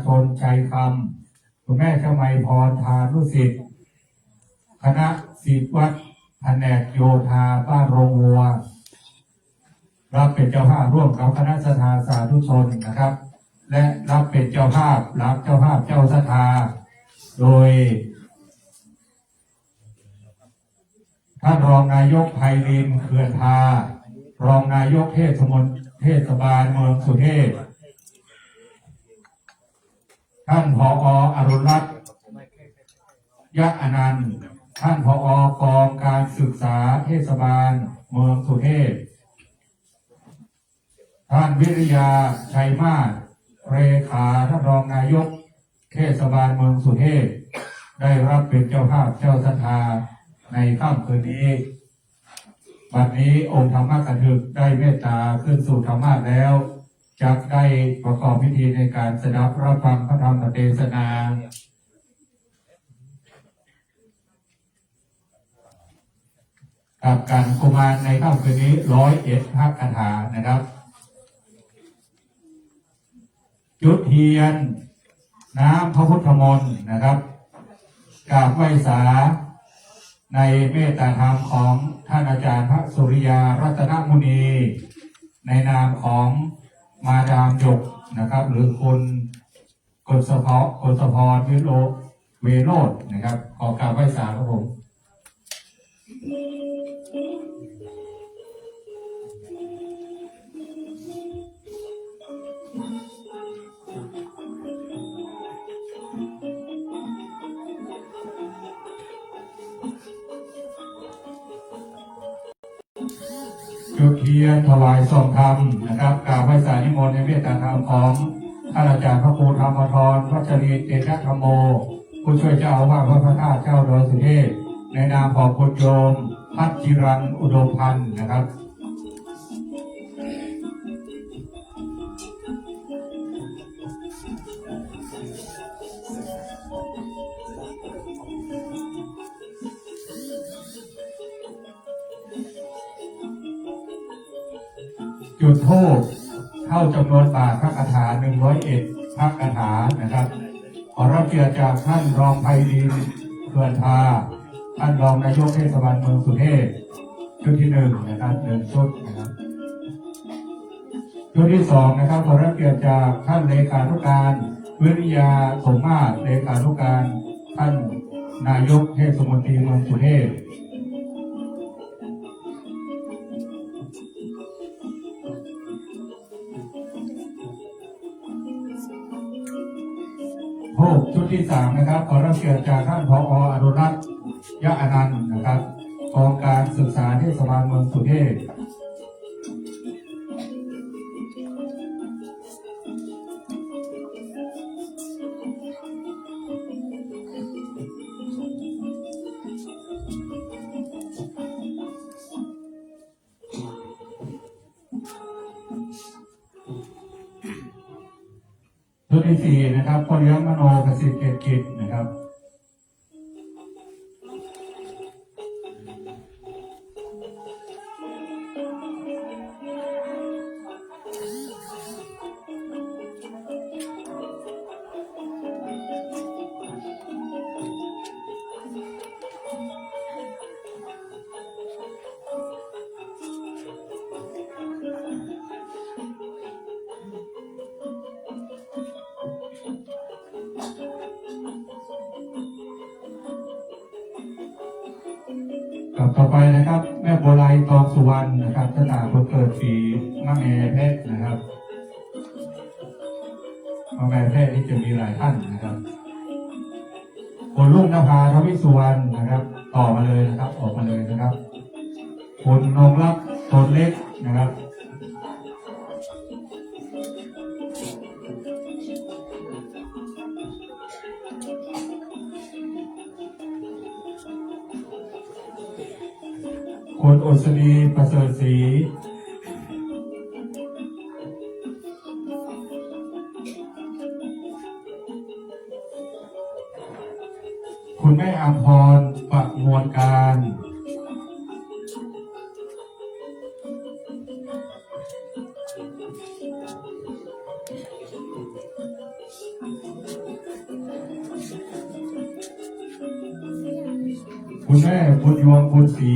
ชนชัยคำคุณแม่เจ้าไมพรทานุสิทธิ์คณะศิษย์วัดแผนกโยธาบ้านโรงวัวรับเป็นเจ้าภาพร่วมกับคณะสถาสาธุชนนะครับและรับเป็นเจ้าภาพรับเจ้าภาพเจ้าสถาโดยท่านรองนายกไพรินทร์เขื่อนทารองนายกเทศบาลเมืองสุเทพท่านผอ.อรุณรัตน์ยะอนันต์ท่านผอ.กองการศึกษาเทศบาลเมืองสุเทพท่านวิริยาชัยมาศเลขาท่านรองนายกเทศบาลเมืองสุเทพได้รับเป็นเจ้าภาพเจ้าศรัทธาในค่ำคืนนี้บัดนี้องค์ธรรมกันทึกได้เมตตาขึ้นสู่ธรรมะแล้วจักได้ประกอบพิธีในการสดับรับฟังพระธรรมเทศนากับการกุมารในค่ำคืนนี้101 พระคาถานะครับจุดเทียนน้ำพระพุทธมนต์นะครับกราบไหว้สาในเมตตาธรรมของท่านอาจารย์พระสุริยารัตนมุนีในนามของมาดามหยกนะครับหรือคุณกฤษพรวิโรเวโรจน์นะครับขอกราบไหว้สาครับผมจุดเทียนถวายทรงธรรมนะครับกราบไหว้สานิมนต์ในเมตตาธรรมของท่านอาจารย์พระครูธรรมธรวัชรีเตชะธรรมโมผู้ช่วยเจ้าอาวาสวัดพระธาตุเจ้าดอยสุเทพในนามของคุณโยมพัชจิรันอุดมพันธ์นะครับจุดธูปเข้าจำนวนบาทพระคาถา101 พระคาถานะครับขอรับเกียรติจากท่านรองไพรินทร์เขื่อนทาท่านรองนายกเทศบาลเมืองสุเทพชุดที่1นะครับ1 ชุดนะครับชุดที่2นะครับขอรับเกียรติจากท่านเลขานุการวิริยาสมมาตรเลขานุการท่านนายกเทศมนตรีเมืองสุเทพชุดที่3นะครับขอรับเกียรติจากท่านผอ.อรุณรัตน์ยะอนันต์นะครับกองการศึกษาเทศบาลเมืองสุเทพชุดที่4นะครับพ่อเลี้ยงมโนกสิทธิ์เกตกิจนะครับต่อไปนะครับแม่โบไลทองสุวรรณนะครับชะตาคนเกิดปีมะแม่เพชรนะครับมะแม่เพชรที่จะมีหลายท่านนะครับคนลูกนภาทวิสุวรรณนะครับต่อมาเลยนะครับออกมาเลยนะครับคนนงรักตนเล็กนะครับคนอุศนีประเสริฐศรีคุณแม่อัมพรประมวลการ คุณแม่บุญยวงบุญศรี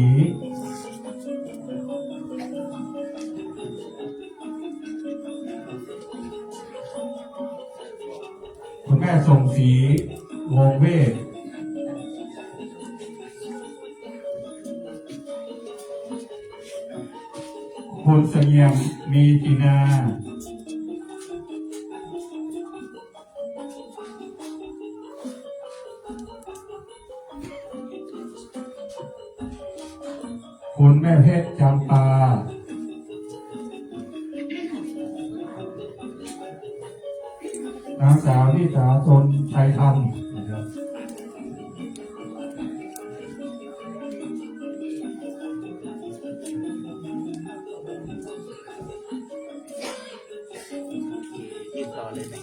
คุณแม่ส่งศรีวงเวทคุณเสงี่ยมมีตินาคุณแม่เพชรจำปานางสาวนิสาตนชัยธรรมนะครับยืนต่อเลยไหม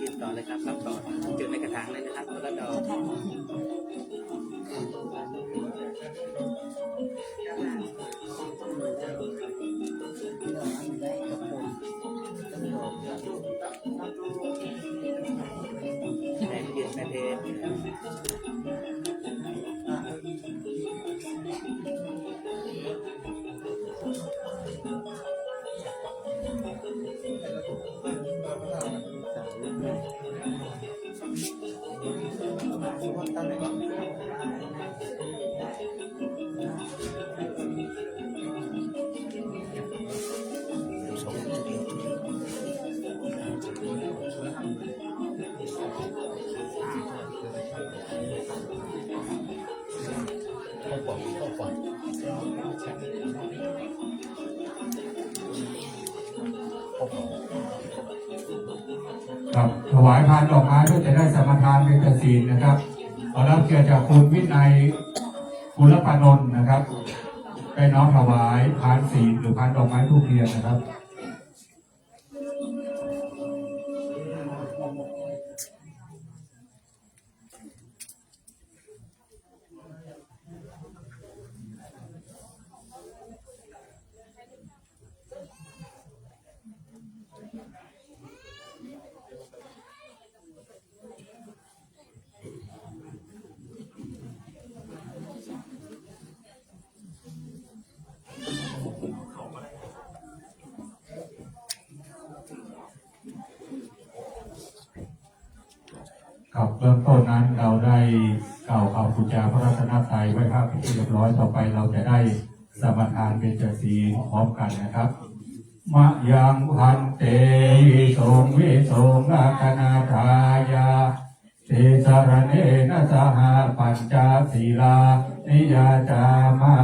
ยืนต่อเลยครับรับต่อจุดในกระถางเลยนะครับแล้วก็ดอกแม่เพียรแม่เทพครับถวายพานดอกไม้เพื่อจะได้สมทานเป็นศีลนะครับขอรับเกียรติจากคุณวินัยกุลปานนท์นะครับได้น้อมถวายพานศีลหรือพานดอกไม้ทูปเทียนนะครับครับเริ่มต้นนั้นเราได้กล่าวคำบูชาพระรัตนตรัยไว้ภาพที่เรียบร้อยต่อไปเราจะได้สมทานเป็นศีลพร้อมกันนะครับมะยังพันเตวิสงวิสงนาคนาทายาติสารเนนะสหปัญจศีลานิยาจามะ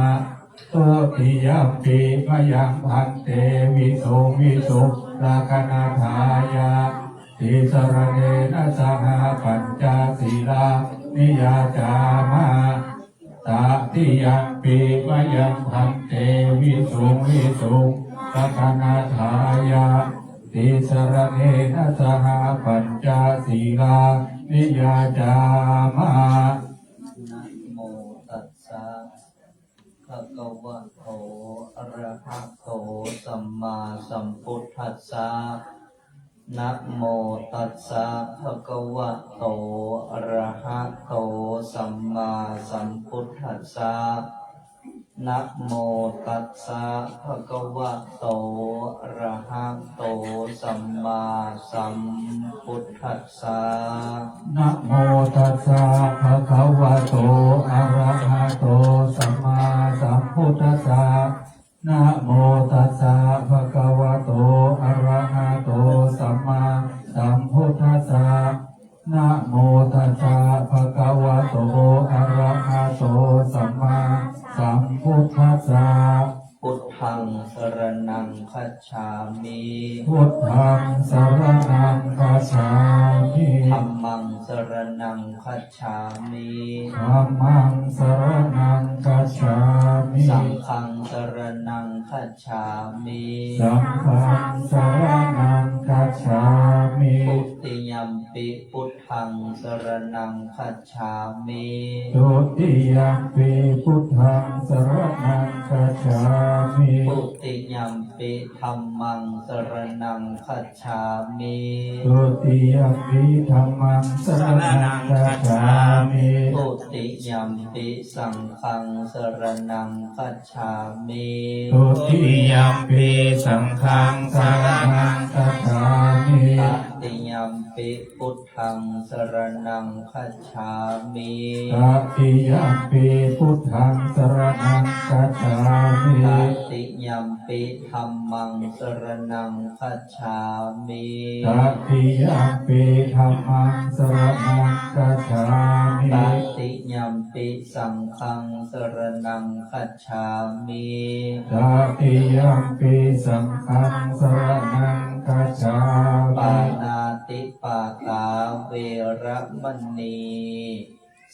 ตุติยมปิมะยังพันเตวิสงวิสงนาคนาทายาติสรเนนะสหปัญจศีลานิยาจามะตติยัมปิมะยังพันเตวิสุงวิสุงรัตนาทายาติสรเนนะสหปัญจศีลานิยาจามะนะโมตัสสะภะคะวะโตอะระหะโตสัมมาสัมพุทธัสสะนะโมตัสสะภะคะวะโตอะระหะโตสัมมาสัมพุทธัสสะนะโมตัสสะภะคะวะโตอะระหะโตสัมมาสัมพุทธัสสะนะโมตัสสะภะคะวะโตอะระหะโตสัมมาสัมพุทธัสสะนะโมตัสสะภะคะวะโตอะระหะโตสัมมาสัมพุทธัสสะนะโมตัสสะภะคะวะโตอะระหะโตสัมมาสัมพุทธัสสะพุทธังสรณังคัจฉามิ พุทธังสรณังคัจฉามิ ธัมมังสรณังคัจฉามิ ธัมมังสรณังคัจฉามิ สังฆังสรณังคัจฉามิ สังฆังสรณังคัจฉามิ ทุติยัมปิพุทธังสรณังคัจฉามิ ทุติยัมปิพุทธังสรณังคัจฉามิ ทุติยัมปิธัมมังสรณังคัจฉามิ ทุติยัมปิ ปิธัมมังสรณังคัจฉามิ ทุติยัมปิสังฆังสรณังคัจฉามิ ทุติยัมปิสังฆังสรณังคัจฉามิ ตติยัมปิพุทธังสรณังคัจฉามิ ตติยัมปิพุทธังสรณังคัจฉามิ ตติยัมปิธัมมังสรณังคัจฉามิ ตติยัมปิธัมมังสรณังคัจฉามิ ตติยัมปิสังฆังสรณังคัจฉามิ ตติยัมปิสังฆังสรณังคัจฉา ปา มิ นาติปาตาเวระมณี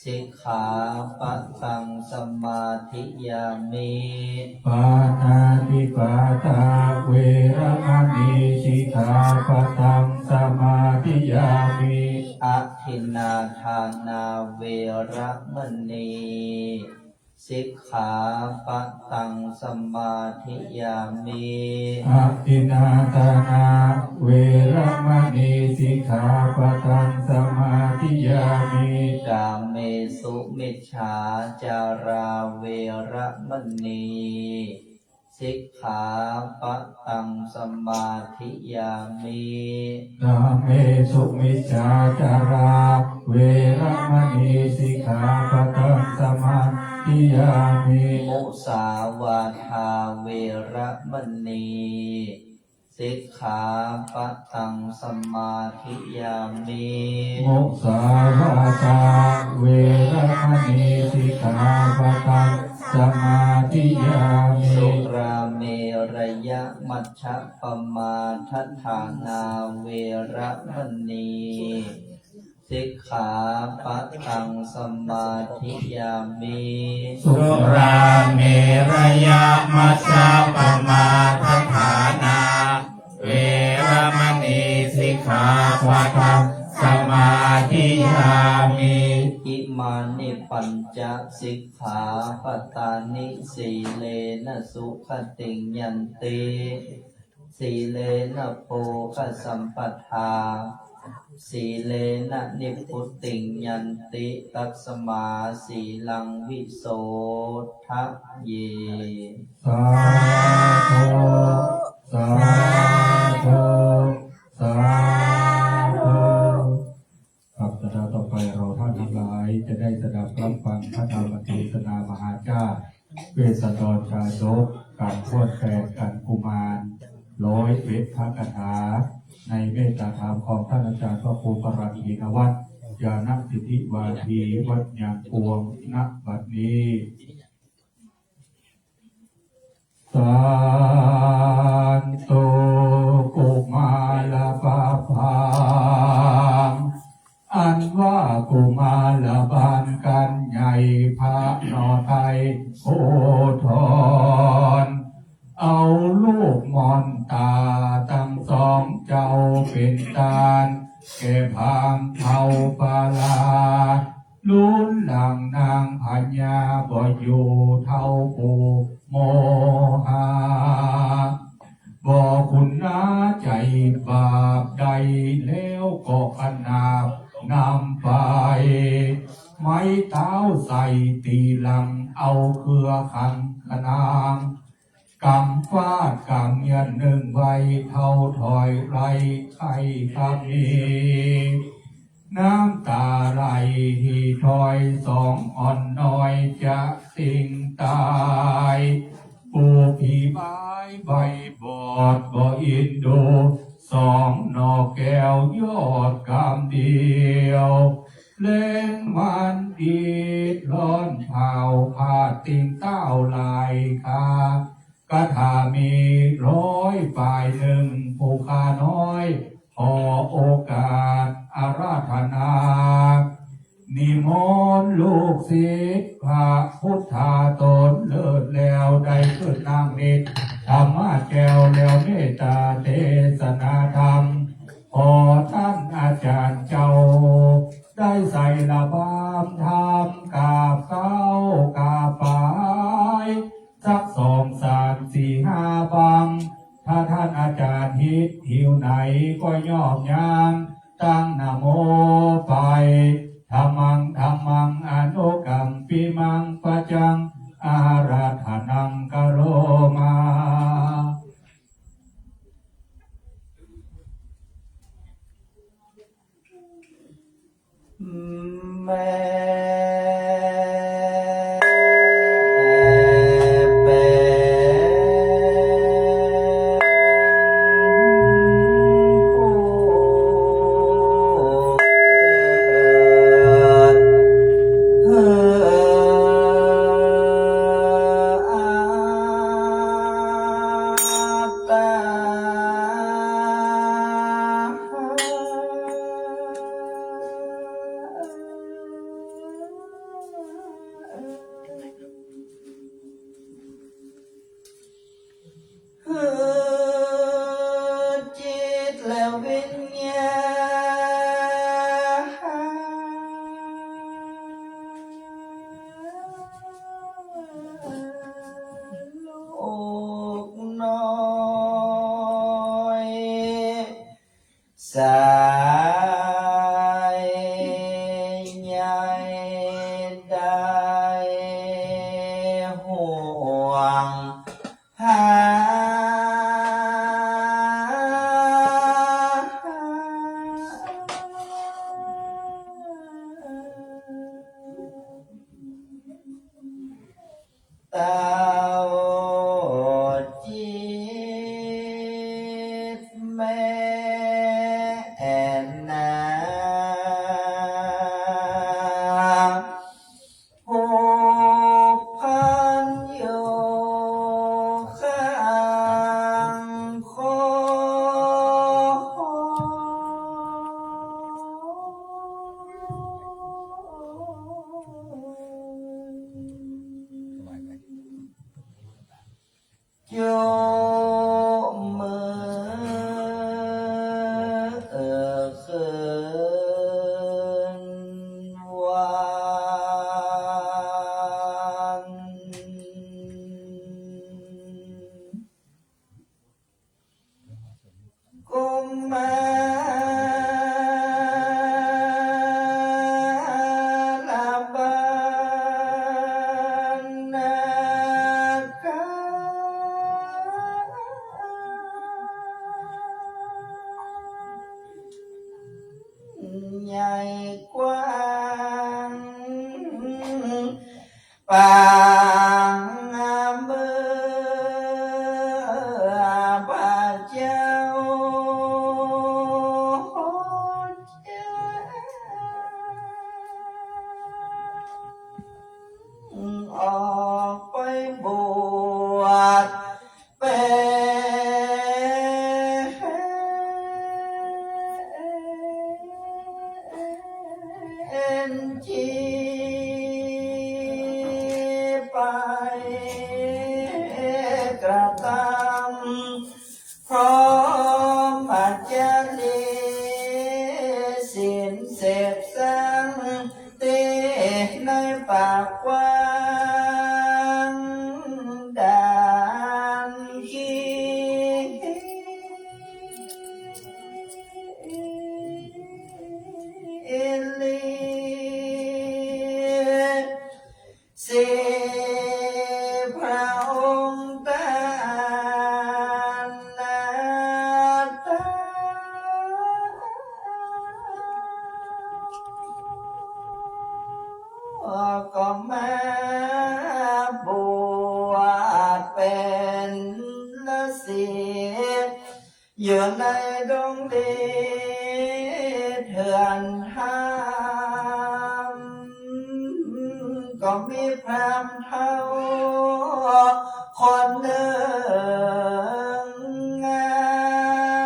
สิกขาปะทังสมาธิยามิ ปานาติปาตาเวระมณีสิกขาปะทังสมาธิยามิ อะทินนาทานาเวระมณีสิกขาปะทังสมาธิยามิ อะทินนาทานาเวระมณีสิกขาปะทังสมาธิยามิ กาเมสุมิจฉาจาราเวระมณีสิกขาปะทังสมาธิยามิ กาเมสุมิจฉาจาราเวระมณีสิกขาปะทังสมาธิยามิ มุสาวาทาเวระมณีสิกขาปะทังสมาธิยามิ มุสาวาทาเวระมณีสิกขาปะทังสมาธิยามิ สุราเมรยะมัชฌะปมาทัฏฐานาเวระมณีสิกขาปะทังสมาธิยามิ สุราเมรยมัชฌะปมาทัฏฐานาเวระมณีสิกขาปะทังสมาธิยามิ อิมานิปัญจสิกขาปตานิสีเลนะสุขติงยันติสีเลนะโภคสัมปทาสีเลนะนิพพุติงยันติตัสมาสีลังวิโสทะเย สาธุสาธุสาธุครับสดาต่อไปเราท่านทั้งหลายจะได้สดับรับฟังพระธรรมเทศนามหาชาติเวสสันดรชาดกการพวดแปดการกุมารร้อยเวทพระคาถาในเมตตาธรรมของท่านอาจารย์พระครูปรัตถีนวัฒน์ญาณสิทธิวาทีวัดยางปวงณบัดนี้สานโตกุมาลปะพางอันว่ากุมาลบานกันใหญ่พระนอไทยโอทอนเอาลูกมอนตาตั้งสองเจ้าเป็นตาลแก่พางเท่าปาลาลุ้นหลังนางพญาบ่อยู่เท่าปูโมหาบ่คุณนาใจบาปใดแล้วก็อนาบนำไปไม้เท้าใส่ตีหลังเอาเครือขันขนางกำฟาดกำยันหนึ่งใบเท่าถอยไรไข่คำนี้น้ำตาไหลที่ถอยสองอ่อนน้อยจะสิ่งตายปูผีไม้ใบบอดบ่อินดูสองนอกแก้วยอดกำเดียวเล่นมันดีดร้อนเผาพาดติ่งเต้าลายคากะถามีร้อยฝ่ายหนึ่งผู้ข้าน้อยขอโอกาสอาราธนานิมนต์ลูกศิษย์พระพุทธาตนเลิศแล้วได้ขึ้นนางนิดธรรมะแก้วแล้วเมตตาเทศนาธรรมขอท่านอาจารย์เจ้าได้ใส่ละบามธรรมกาบเก้ากาบปายสักสองสามสี่ห้าบังถ้าท่านอาจารย์ฮิตหิวไหนก็ยอบยางตั้งนะโม แม่จิตและวิญญาณลูกน้อยสายใหญ่ได้ห่วงหาเต้าจิตแม่นาผูกพันอยู่ข้างคอโยมือคืนวันกุมารบานนาคาใหญ่กว้างป่างมือบาเจ้าออกไปบวชเป็นชีไปกระทำพร้อมอาจารย์สินเสพสังเตในปากกว้างดานขีเอลีเสพระองค์ตานาตาก็มาบวชเป็นฤาษีอยู่ในดงดีเถื่อนห้ามก็มีพรามเท่าคนหนึ่งงา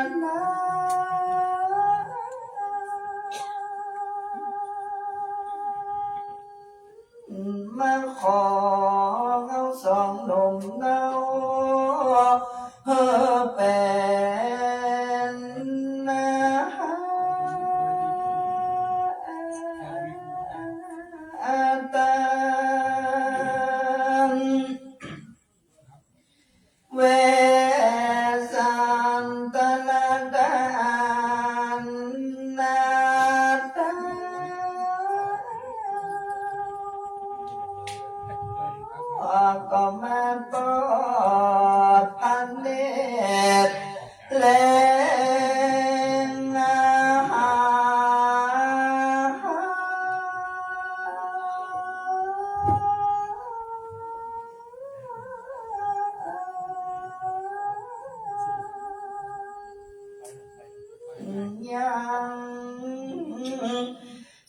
นมาขอเอาสองหนุ่มเนาเป็นตาเวสันตนาดานนาตาก็มาปอดพันเนตรและงาหา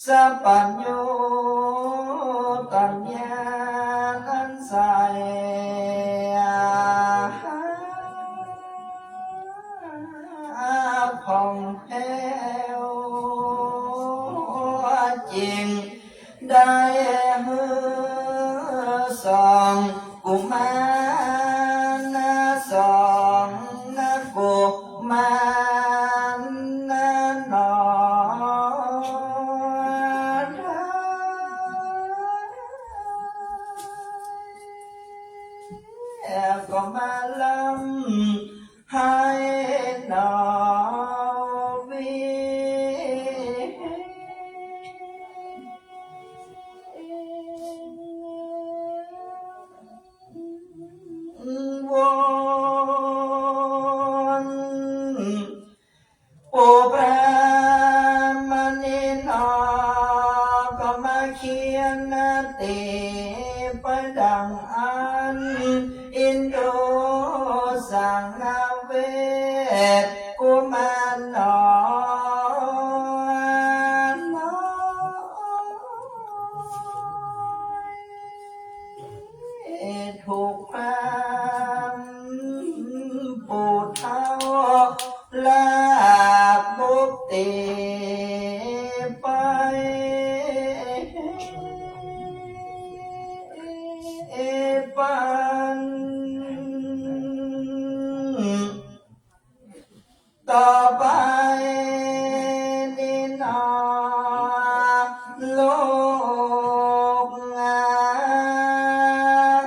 สัพพัญโยตัญญานันใสผ่องแผ้วจริงได้เฮือสองกุมารสองกุมารหนอก็มาลำให้หนอวีวนปูพระมณีนอก็มาเขียนนาติประดังอันอินโดสังนาเวทกุมารนอถูกพรามปูเท้าลาบุกตีไปปันต่อไปนี่นอโลกงาน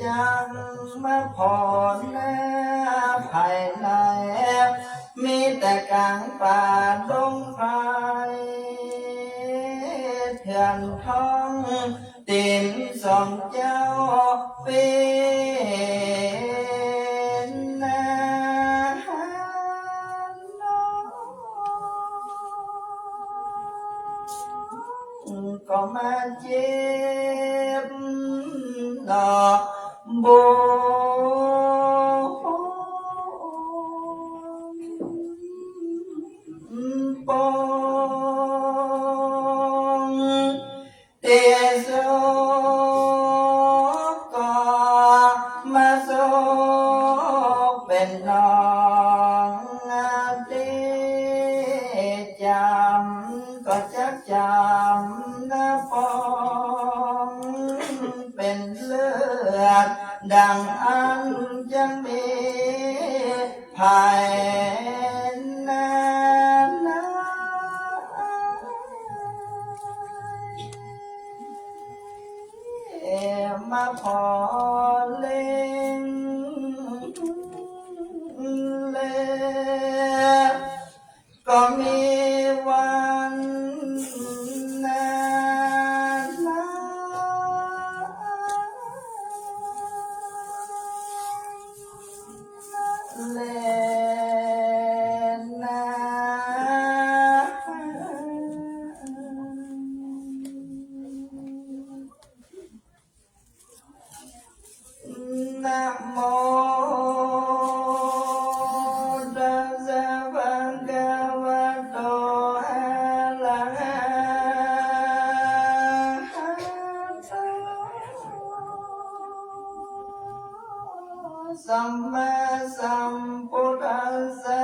จังมาผ่อนแนภายในมีแต่กลางป่าดงไพรเถื่อนท้องตินสองเจ้าเป็นนาก็มาเจ็บดอกโบปองเตโสก็มาโสเป็นน้องเตจำก็จักจำนะปองเป็นเลือดดังอันยังมีภายนามาพอเล่งเล่ก็มีวันนั้นเล่นะนะโมตัสสะภะคะวะโตอะระหะโตสัมมาสัมพุทธัสสะ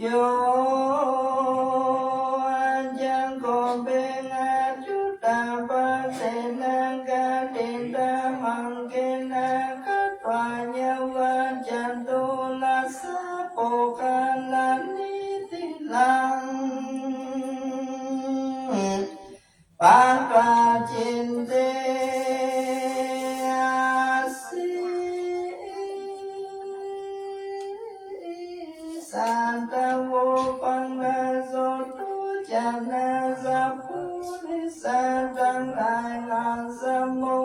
โยจังโกเบนะจุตตาปัสสะนังกะติตามังเกนะคัตวายาวะจันตุลัสสะโปกาลานิติลังปัตตาจินเตสันตโวปังนาโสตุจานาสัพพุริสันตังไลนาสมุ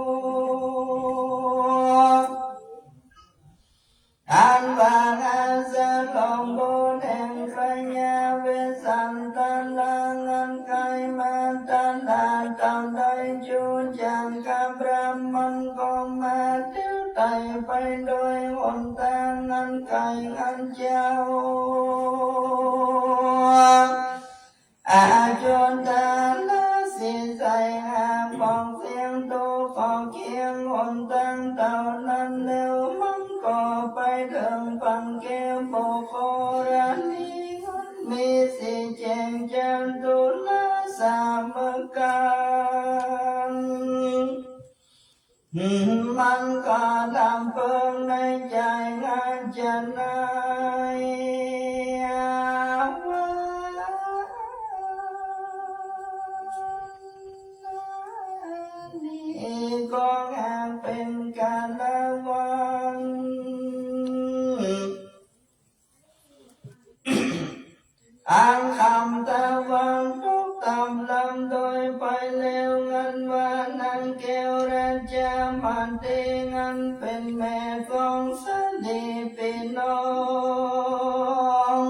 อันบานาสลงบนแห่งพระยาเวสันตันลังอันไกมันตันดาตังไดจูจังกับพระมังกรมาเต ไต่ไปโดยหนทางอันไกลอันยาวอาจนตาละสิใจหาบอกเสียงตัวขอเคียงหนทางเต่านั้นเร็วมันก็ไปถึงฝั่งแก้วโปโครานีมีสิแจงแจงตุลาสามกันมันก็ดำเพิ่งในใจงานจะนายนี่ก็งานเป็นการละวันอ่างคำตะวันทุกตำลำโดยไปเร็วเงินว่านางแก้วราชามันเตงันเป็นแม่ของสนีพี่น้อง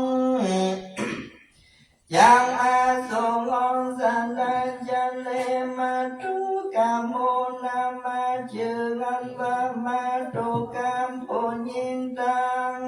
ยังอาสงองสันดาจันเลมาตุกาโมนามาจืองันว่ามาตุกามปุญญินตัง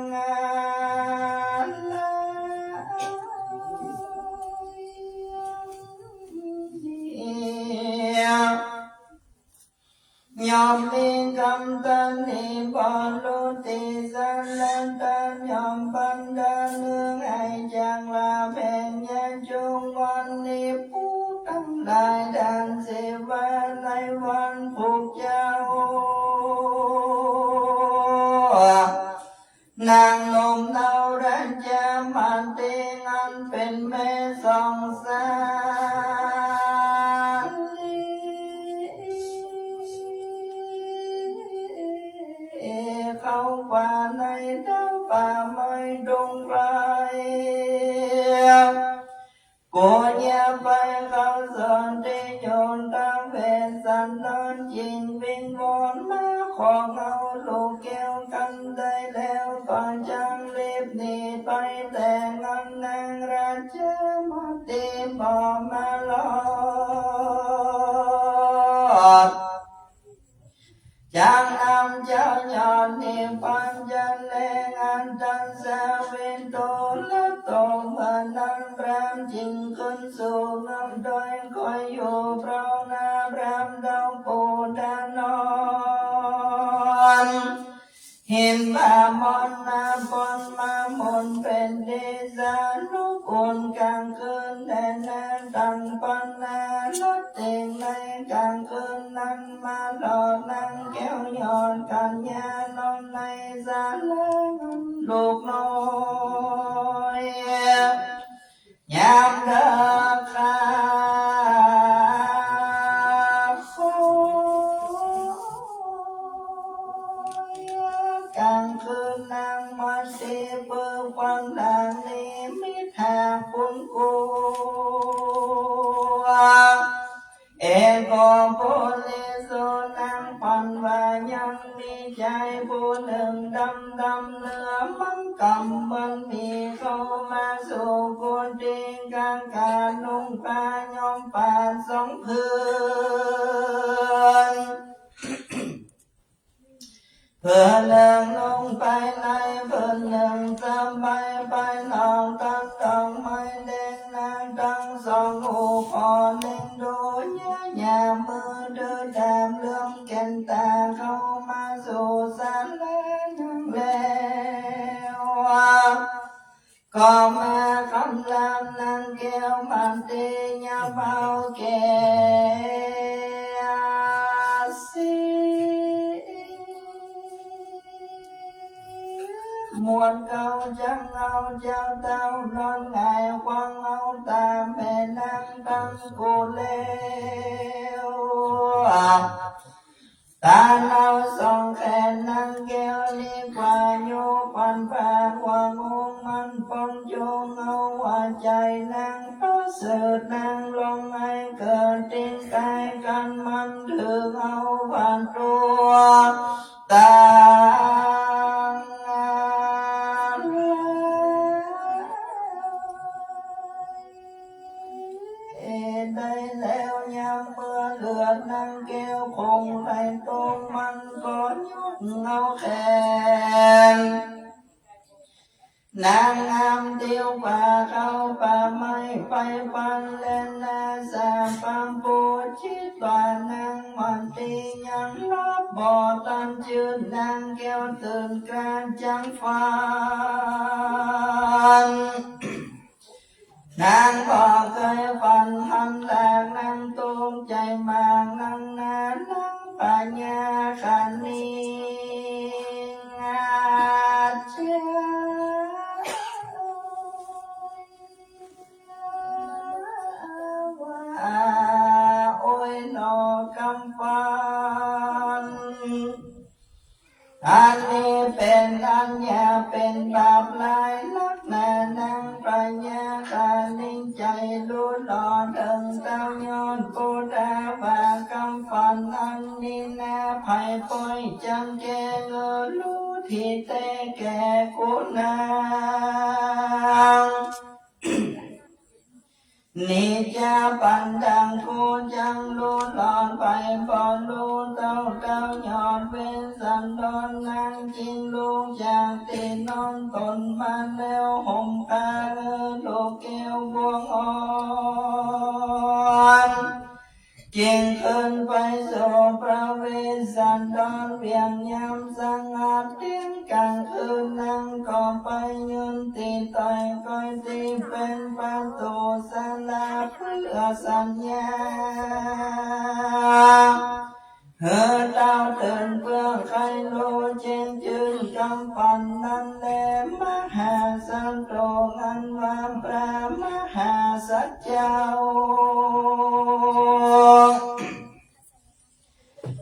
ยอมมีกำตันนิบอลุติสันลันตันยอมปันดาเนืองให้จังลาแผ่นยาจุงวันนี้ผู้ตั้งหลายดันเสวาในวันผูกเจ้านางนมเนารัญญามันเตงันเป็นแม่สองสาเข้าป่าในน้ำป่าไม่ดงไรกูอย่าไปเข้าสนที่โยนตั้งเป็นสันดานจิงวิงวอนมาขอเอาลูกแก้วกันได้แล้วก่อนจังรีบหนีไปแต่งงานนางราชมาตีบอกมาลอดจังนำเจ้ายอดนิพันจันเลงอันตันสาวินโตและโตเมื่อนั้นพรามจิงขึ้นสู่เงินโดยคอยอยู่เพราะนาพรามดาวปูดานอนเห็นบามอนนาปนมามนเป็นเดชานุกุลกลางคืนแดนแดนตั้งปันนาลดเต็งในกลางคืนนั้นมาหลอดนางแก้วยอดกันยานอนในสาลลูกน้อยยามเดินขากลางคืนนางมาเสเปิดฟังทางนี้มิทาคุณกูเอโกโพลิโซนางปันว่ายังมีใจผู้หนึ่งดำเนื้อมันกำมันมีเข้ามาสู่คนดิงกางการนุ่งผ้ายอมป่าสองพื้นเพื่อเลื่องลงไปในเพื่อนหนึ่งสบายไปนองตั้งดอกไม้แดงนางตั้งสองหูคอเล่งดูเยอะแยะมือเดินแดมเลื่อมแก่นตาเข้ามาสู่สารนั่งแล้วก็มาคำลำนางแก้วมันเตียเบาแก่มวนเก่าจังเอาเจ้าเต้านอนไงควางเอาตาแม่นางตั้งกูเลวตาเราส่องแขนนางแก้วนี่กว่าโยปันผ่านว่างงมันปนโยงเอาว่าใจนางพระเสดนางลงให้เกิดติงกายกันมันถือเอาผ่านตัวตาได้แล้วยามเมื่อเลือดนางแก้วคงไหลตรงมันก็ยุด เอาแขนนางงามเดียวป่าเขาป่าไม้ไปปันเล่นนาสาปังปูชิดป่านางมันตียังรับบ่อตันจืดนางแก้วตื่นกลางจังฟันนางบอกเคยฝันทำแตกนางตูมใจมางนางนานางปัญญาขันนีงาเชียโอ้ยนอกำปันอันนี้เป็นอัญญาเป็นบาปลายลักแน่นางปัญญาขานิ่งใจรู้หลอดถึงเต้ายอดปูดาบากำปันอันนี้นาภัยป่อยจังแกเงอรู้ที่เตแก่กุนางนิจาปันดังคูจังรู้หลอนไปบอนรู้เต้าหยอดเป็นสันดอนนางจิงลูกจากตีนอนตนมาแล้วห่มผ้าลูกแก้วบวงอ่อนจึงขึ้นไปสู่พระเวสสันดรเวียงยามสังอาจเตียงกลางคืนนั่งก็ไปยืนตีต่อยคอยตีเป็นประตูศาลาเพื่อสัญญาเฮือเต้าตื่นเพื่อใครรู้เช่นจืนกำปันนั้นแลมหาสันโตอันวามพระมหาสัจเจ้า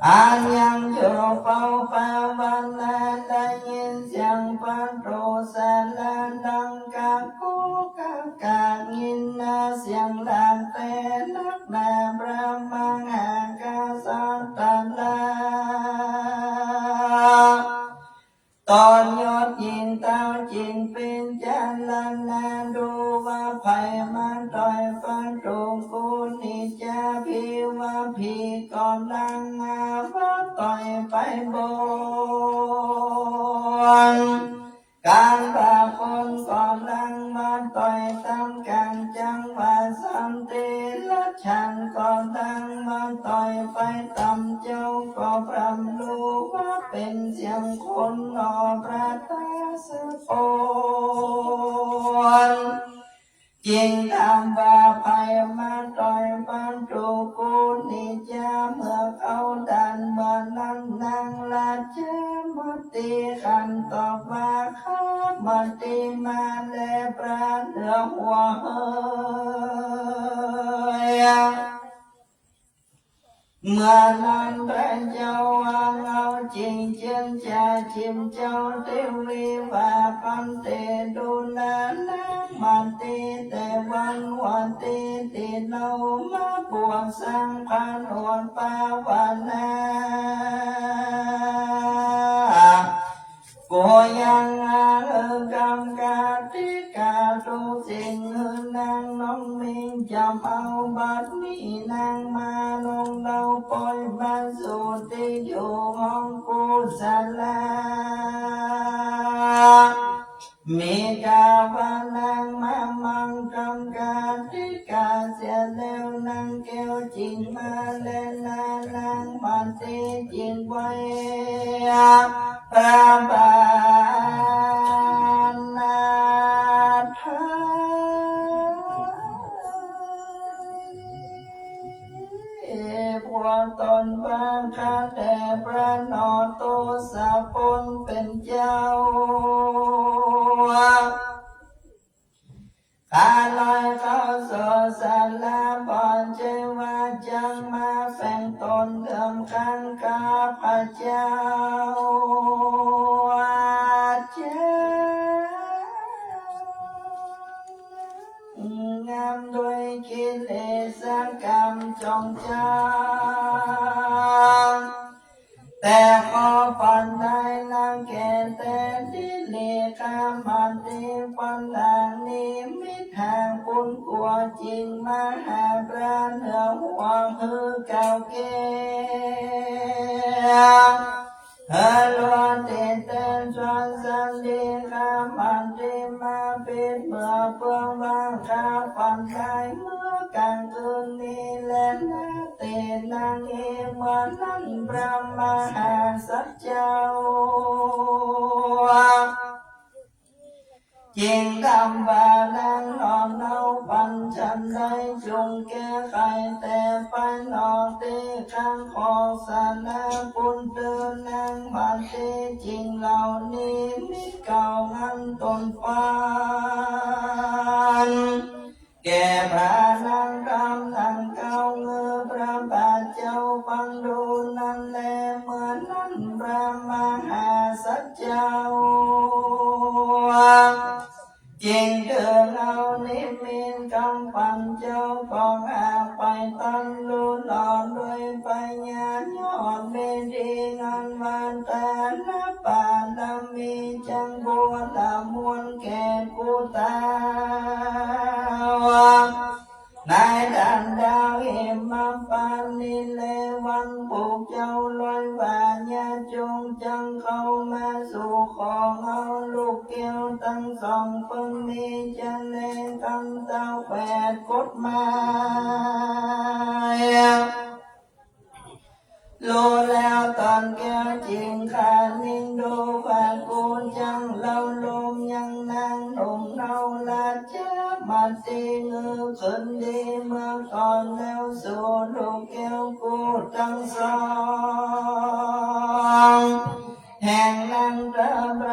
อันยังอยู่เฝ้าป่าวันนาได้ยินเสียงพันโรสาลาดังกากูกายินนาเสียงดังแต่นักนาพระมังหากาสันตาลาตอนยอดยินเต้าจิงเป็นจันลนาดูว่าภัยมันต่อยฟันตรงกูนิจาพิว่าพีก่อนดังอาว่าต่อยไปบนการบาคนก่อนดังมาต่อยตามกันจังว่าสันติและฉันก่อนดังมาต่อยไปตำเจ้าก็พรำรู้ว่าเป็นเสียงคนนอพระตาสะโอนจิงทำว่าภัยมาต่อยปันตุกูนิจาเมื่อเขาดันบานั้นนางราชมติขันตอบว่าข้ามติมาแลพระเหนือหัวเฮยเมื่อนั้นพระเจ้าวางเอาจริงเช่นจะชิมเจ้าเทวีว่าปันเตดูนานามันตีแต่วันวันตีติโนมาบวงสังพันหวนปาวนากูยังอาเกำกาติกาทุกสิ่งนางน้องมิงจำเอาบัดนี้นางมาลงเราปล่อยบ้านสู่ที่อยู่ห้องกูศาลามีกาวานางมามังกำกาติกาเสียแล้วนางแก้วจิงมาเล่นนางมันตีจิงไว้พระบานาถพวกตนบางข้าแต่พระนอโตสะพลเป็นเจ้าข้าลอยเข้าสู่ศาลาบอนเจว่าจังมาแฝงตนเดิมขันข้าพระเจ้างามด้วยกิเลสกรรมจงจางแต่ขอฝันได้นางแก่แต่ดิเลกามันดีฝันหลังนี้มิทางปุนกลัวจริงมาหาพระเหนือหัวคือเก่าแก่ ฮัลโหลเตเตชวนสันดีคำอันดีมาปิดเมื่อเพื่อวางข้าฝันใจเมื่อกลางคืนนี้เล่นนาเตนางเอเมื่อนั้นพระมหาสัจเจ้าจิงดำบานังนอนเนาปันฉันได้จงแก้ไขแต่ไปนอกเตข้างของสานาปุนเตือนนางบันเตจริงเหล่านี้มิเก่างันตนฟันแก่พระนางคำนางเก่าเงือพระบาทเจ้าฟังดูนั่นแลเหมือนนั้นพระมหาสัจเจ้าจริงเถิดเอานิมิตกำปันเจ้าของอาไปตันลุนอ่อนด้วยปัญญายอดเมดีงานวันแต่ละปานมีจังบัวตามวนแก่กูตานายดันดาวเห็มมาปานนิเลวันปลูกเจ้าลอยวาญาจงจังเข้ามาสู่ของเอาลูกเกี่ยวตั้งสองเพิ่งมีจะเล่นคำเต้าแปดกฎหมายรู้แล้วตอนแก้วจริงขานิ่งดูฝากกูจังเราลมยังนั่งหนุ่มเนาลาเจ้ามาตีเงือขึ้นดีเมื่อก่อนแล้วสู่ลูกแก้วกูทั้งสองแห่งนั้นพระบร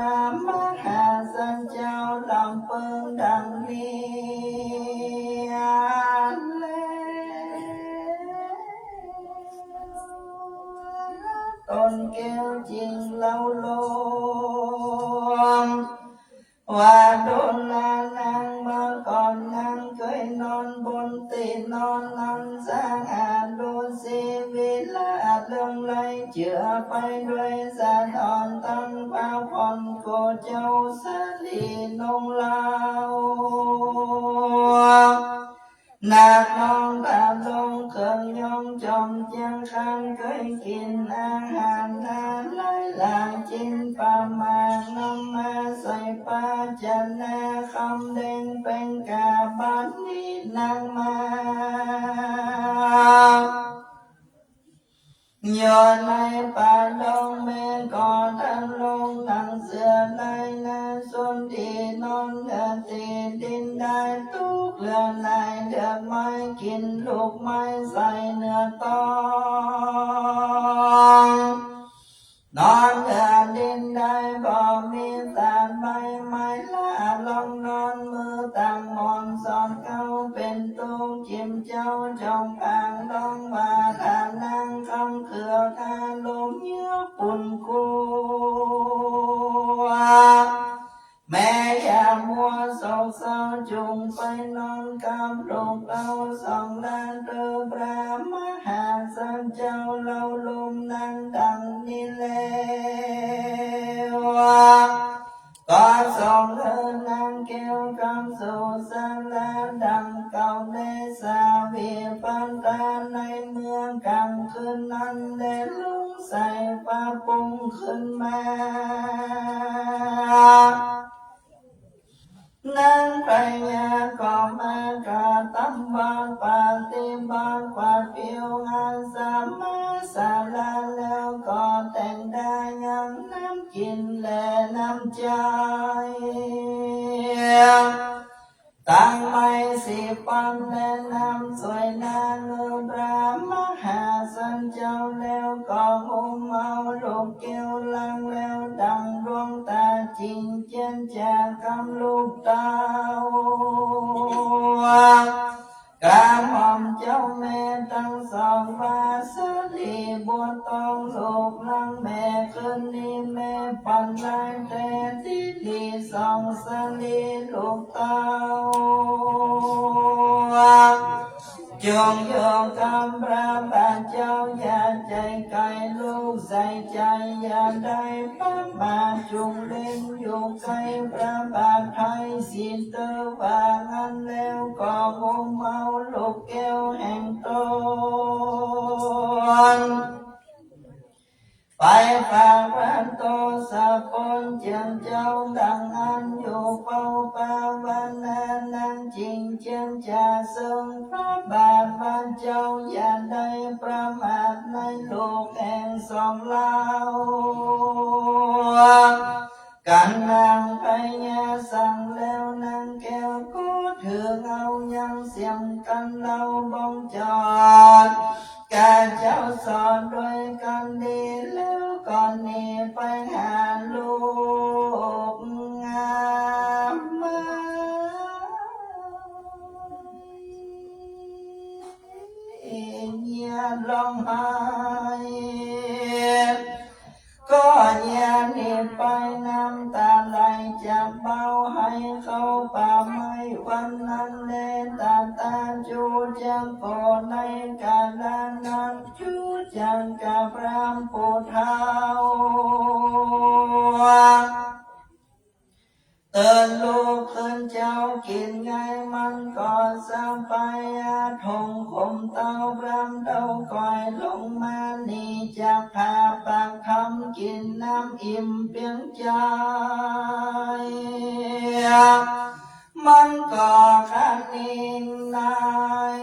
มหาสัจเจ้าลำเพิงดังนี้ต้นแก้วจริงเล่าลมว่าโดนลานางเมื่อก่อนนางเคยนอนบนตีนนอนนั่งสร้างอาดูสีวิลาเลื่องไหลเจือไปด้วยสะท้อนตั้งพระพรโกเจ้าสาลีนงลาวนาคน้องตาลงเครื่องยองจอมเจียงคันเคยกินอาหารนาหลายหลางจินปลาหมากน้ำมาใส่ปลาจันนาคำเด้งเป็นกาบันนี้นางมาย้อนในป่าดงแม่ก่อนทันลงหนังเสือในนาส่วนที่นอนเดือดตีดินได้ทุกเรือนในเดือดไม้กินลูกไม้ใส่เนื้อตองนอนเดือดดินได้บ่มีสารใบไม้ละลองนอนมือตั้งมอนสอนเขาเป็นตู้จิ้มเจ้าจองปางลองมาทานั่งคำเขือทาลมเยือกปุ่นกัวแม่อย่ามัวโศกเศร้าจุงไปนอนกับลูกเราสองด้านเติพระมหาสัจเจ้าเราลมนั่งดังนี้แล้วก็ส่งเธอนางแก้วคำสู่สาราดังเก่าในสาวีปันตาในเมืองกลางคืนนั้นได้ลุงใส่ฟ้าปุงขึ้นมานางพญาก็มากาตั้มบางปาติบางกว่าเปียวงานสามาสาลาแล้วก็แต่งได้ยังน้ำกินและน้ำใจตั้งไม่สิปันและน้ำสวยนางพระมหาสัจเจ้าแล้วก็หุมเอาลูกเกี่ยวลังแล้วดังดวงตาจริงเจนจากคำลูกเต้ากาหม่อมเจ้าแม่ทั้งสองวาสลีบวต้องลูกลังแม่คืนนี้แม่ปันลายแต่ที่ดีสองสลีลูกเต้าจงโยกำพระบาทเจ้าอย่าใจไกลลูกใส่ใจอย่าได้พระมาจุงเล่นอยู่ไกลพระบาทไทยสินเตอวางันแล้วก็งมเอาลูกแก้วแห่งตน ไปฝากรันโตสะปนเจียงเจ้าดังอันอยู่เฝ้าปาวันนานังจริงเจียงจ่าทรงพระบาทวันเจ้าอย่าได้ประมาทในโลกแห่งสองเล่ากันนางพญาสั่งแล้วนางแก้วก็ถือเอายังเสียงกันเราบ้องจอดการเจ้าสอนด้วยกันดีแล้วก่อนนี้ไปหาลูกงามมาอย่าร้องไห้ก็อย่าหนีไปน้ำตาไหลจะเบาให้เขาป่าไม้วันนั้นเล่นตาจูจังโกในกาลนั้นจูจังกับรำปูเท้าเตือนลูกเตือนเจ้ากินไงมันก่อสร้างไปอาทงคมเต้าพรำเต้าก่อยลงมานี่จากพาปากคำกินน้ำอิ่มเพียงใจมันก่อขันนินนาย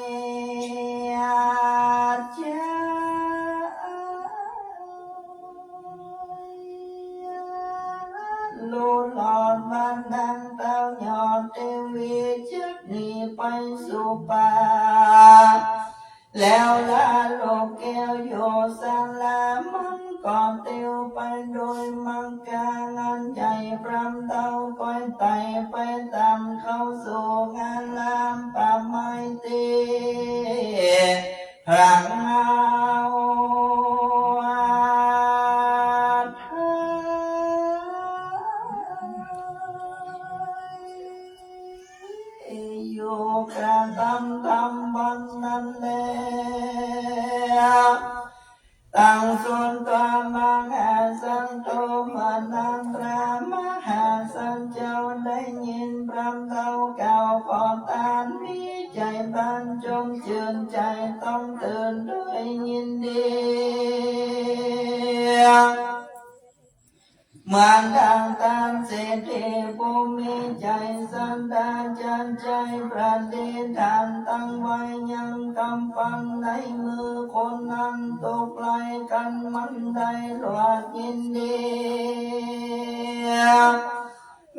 เจ้าลูหลอดมันดังเต้าหยอดเทวีจักหนีไปสู่ป่าแล้วลาโลกแก้วโยสังลามันก่อนเตียวไปโดยมังกางานใหญ่พรำเต้าก้อยไต่ไปตามเข้าสู่งานลามป่าไม้ตีพรังเอาอยู่กลางทำวันนั้นแล้วตั้งส่วนตัวมังหาสันโตมานันตรามหาสันเจ้าได้ยินพรำเต้าเก่าขอตานมีใจบันจงชื่นใจต้องตื่นด้วยยินดีเหมือนดังตามเศรษฐีผู้มีใจสันดานจันใจประดิษฐานตั้งไว้ยังกำฟังในมือคนนั้นตกไหลกันมันได้หลวดยินดี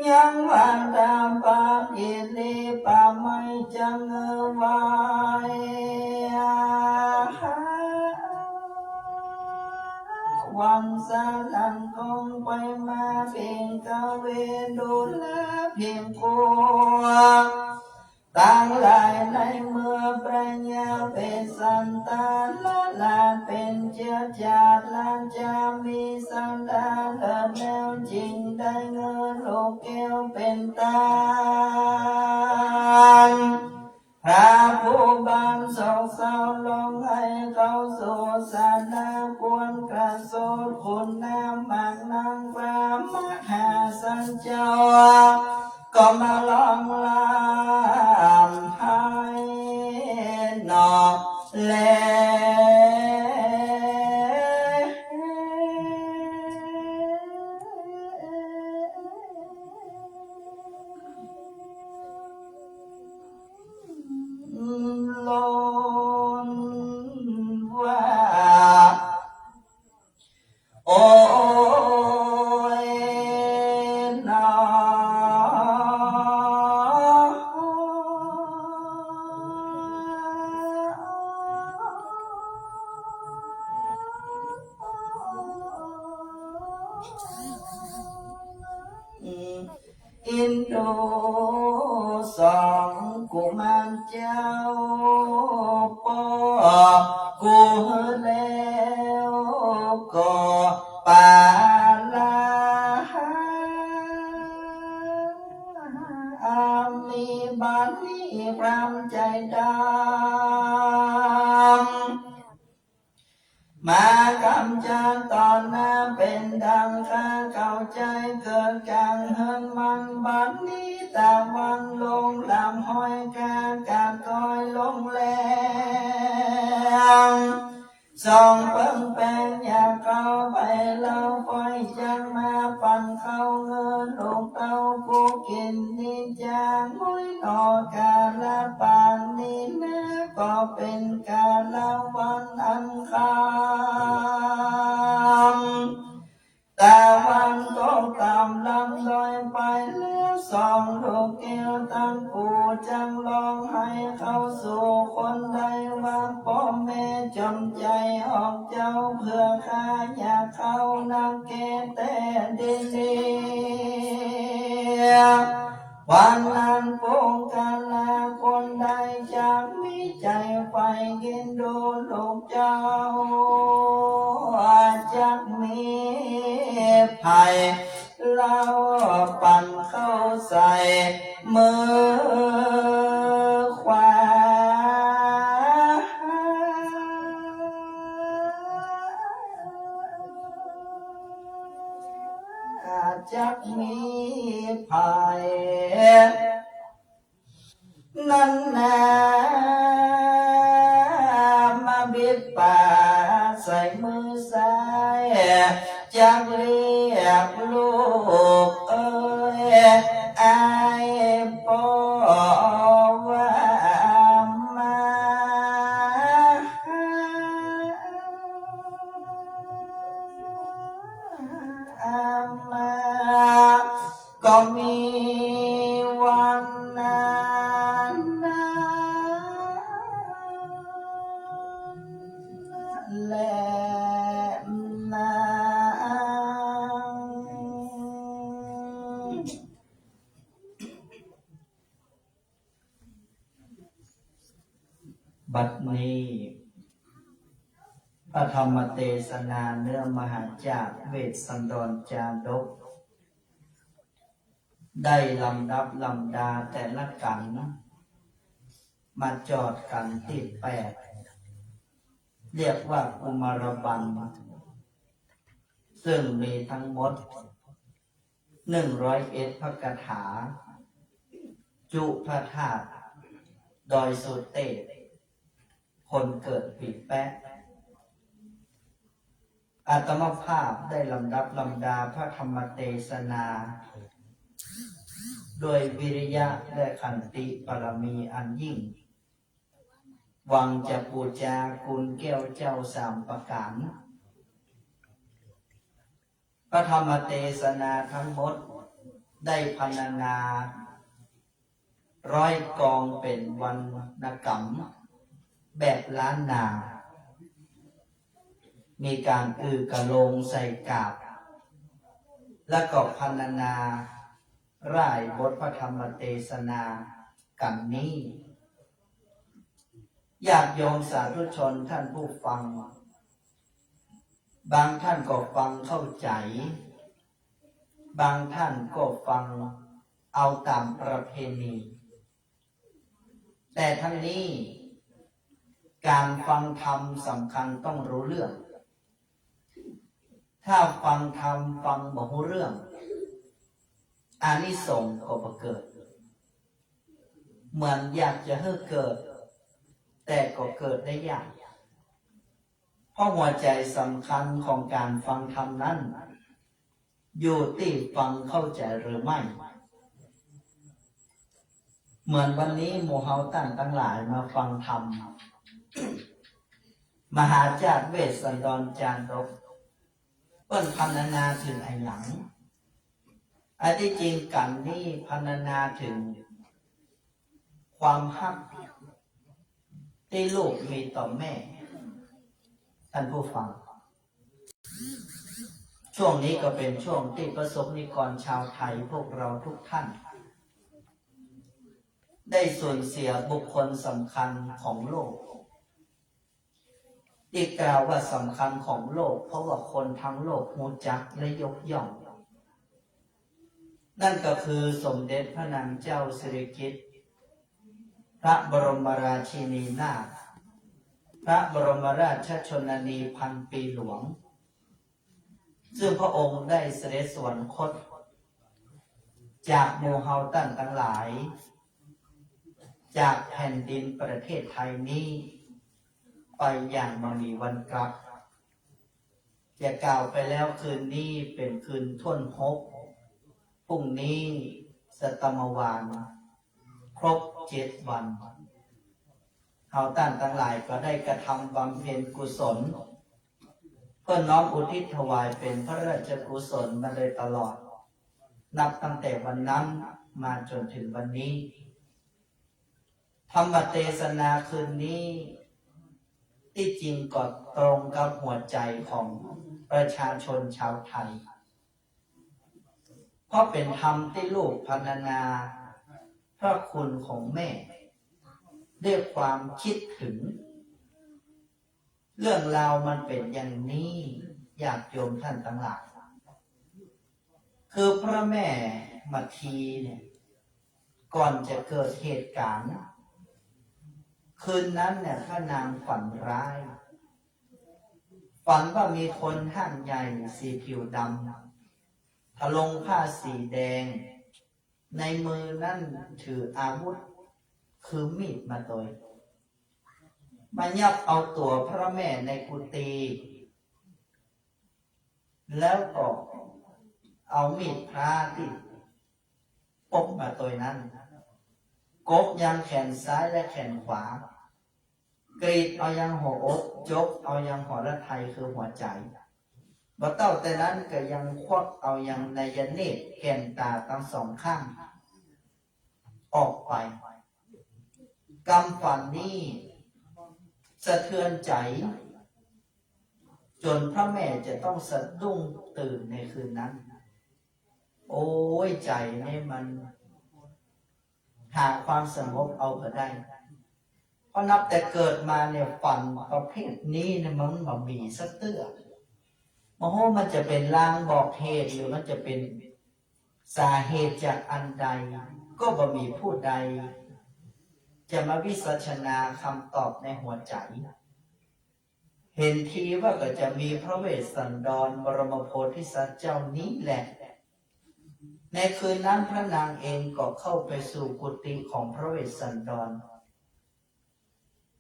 ยังวันตามปากิลีป่าไม่จังไว้วันสาลันคงไปมาเพียงกาเวดูแลเพียงกลัวตั้งหลายในเมื่อประญาเป็นสันตาละลานเป็นเชื้อชาติลานจะมีสันดานเลิศแนวจริงได้เงินโลกแก้วเป็นตาพระผู้บันโศกเศร้าลงให้เขาสู่สานาควรกระโสดคุณน้ำหมากนางพระมหาสันเจ้าก็มาลองลามให้นอกแลลนว่าโอ้ยนออินโดสองกุมารเจ้าปอกูแล้วก็ปาลามีบัณฑิตพรำใจดำมากำจัดตอนหน้าเป็นดังข้าเข้าใจเกิดกลางเฮินมันบัดนี้ตาวันลงลำห้อยการการคอยลงแรง สองเปิ้งแปลงอยากเข้าไปเล่าไฟจังมาปั่นเข้าเงินลูกเต้าผู้กินนิจามุ้ยนอกาละปางนี้นะก็เป็นกาละวันอันคำแต่วันก็ตามลำลอยไปเลี้ยวสองลูกแก้วตั้งปูจังลองให้เข้าสู่คนใดว่าพ่อแม่จำใจออกเจ้าเพื่อข้าอยากเข้านำเกแต่เดียววันนั้นปงกาลาคนใดจากมีใจไฟกินดูลูกเจ้าจักมีภัยเราปั่นเข้าใส่มือขวาจักมีภัยนั่นแหละมาบิดป่าใส่มือซ้ายจักเรียกลูกเอ้ยไอ้พ่อว่ามาก็มีวันนั้นและนาบัดนี้พระธรรมเทศนาเนื้อมหาจากเวสสันดรจาดกได้ลำดับลำดาแต่ละกันมาจอดกันที่8เรียกว่าอุมารบันซึ่งมีทั้งหมด101พระคาถาจุพระธาตุดอยสุเตศคนเกิดปีแปะอาตมาภาพได้ลำดับลำดาพระธรรมเทศนาโดยวิริยะและขันติบารมีอันยิ่งหวังจะบูชาคุณแก้วเจ้า3ประการพระธรรมเทศนาทั้งหมดได้พรรณนาร้อยกองเป็นวรรณกรรมแบบล้านนามีการกระโลงใส่กาบและก็พรรณนาร่ายบทพระธรรมเทศนากันนี้ญาติโยมสาธุชนท่านผู้ฟังบางท่านก็ฟังเข้าใจบางท่านก็ฟังเอาตามประเพณีแต่ทั้งนี้การฟังธรรมสำคัญต้องรู้เรื่องถ้าฟังธรรมฟังบ่รู้เรื่องอานิสงส์ก็บ่เกิดเหมือนอยากจะให้เกิดแต่ก็เกิดได้ยากเพราะหัวใจสำคัญของการฟังธรรมนั้นอยู่ที่ฟังเข้าใจหรือไม่เหมือนวันนี้หมู่เฮาตั้งหลายมาฟังธรรมมหาจารย์เวสสันดรจาดกเปิ้นพรรณนาถึงไอ้หลังอันที่จริงกันนี่พรรณนาถึงความฮักที่ลูกมีต่อแม่ท่านผู้ฟังช่วงนี้ก็เป็นช่วงที่ประสบนิกรชาวไทยพวกเราทุกท่านได้สูญเสียบุคคลสำคัญของโลกที่กล่าวว่าสำคัญของโลกเพราะว่าคนทั้งโลกรู้จักและยกย่องนั่นก็คือสมเด็จพระนางเจ้าสิริกิติ์พระบรมราชินีนาถพระบรมราชชนนีพันปีหลวงซึ่งพระองค์ได้เสด็จสวรรคตจากหมู่เฮาทั้งหลายจากแผ่นดินประเทศไทยนี้ ไปอย่างมามีวันกลับจะกล่าวไปแล้วคืนนี้เป็นคืนท่วนพบพรุ่งนี้สตมวานครบ7 วันเขาท่านทั้งหลายก็ได้กระทำบำเพ็ญกุศลเพื่อน้อมอุทิศถวายเป็นพระราชกุศลมาโดยตลอดนับตั้งแต่วันนั้นมาจนถึงวันนี้ธรรมเทศนาคืนนี้ที่จริงก็ตรงกับหัวใจของประชาชนชาวไทยเพราะเป็นธรรมที่ลูกพรรณนาพระคุณของแม่ด้วยความคิดถึงเรื่องราวมันเป็นอย่างนี้ญาติโยมท่านทั้งหลายคือพระแม่มัททีเนี่ยก่อนจะเกิดเหตุการณ์คืนนั้นเนี่ยพระนางฝันร้ายฝันว่ามีคนห่างใหญ่สีผิวดำทะลงผ้าสีแดงในมือนั่นถืออาวุธคือมีดมาโดยมายับเอาตัวพระแม่ในกุฏิแล้วก็เอามีดพระที่ปกมาโดยนั้นกบยังแขนซ้ายและแขนขวากรีดเอายังหัวอกจกเอายังหัวละไทยคือหัวใจบ่เต้าแต่นั้นก็ยังควักเอายังในยเนตรแก่นตาทั้งสองข้างออกไปกำฝันนี้สะเทือนใจจนพระแม่จะต้องสะดุ้งตื่นในคืนนั้นโอ้ยใจนี่มันหาความสงบเอาก็ได้เพราะนับแต่เกิดมาเนี่ยฝันประเภทนี้เนี่ยมันบ่มีสักเตื้อโอ้โหมันจะเป็นลางบอกเหตุหรือมันจะเป็นสาเหตุจากอันใดก็บ่มีผู้ใดจะมาวิสัชนาคำตอบในหัวใจเห็นทีว่าก็จะมีพระเวสสันดรบรมโพธิสัตว์เจ้านี้แหละในคืนนั้นพระนางเองก็เข้าไปสู่กุฏิของพระเวสสันดร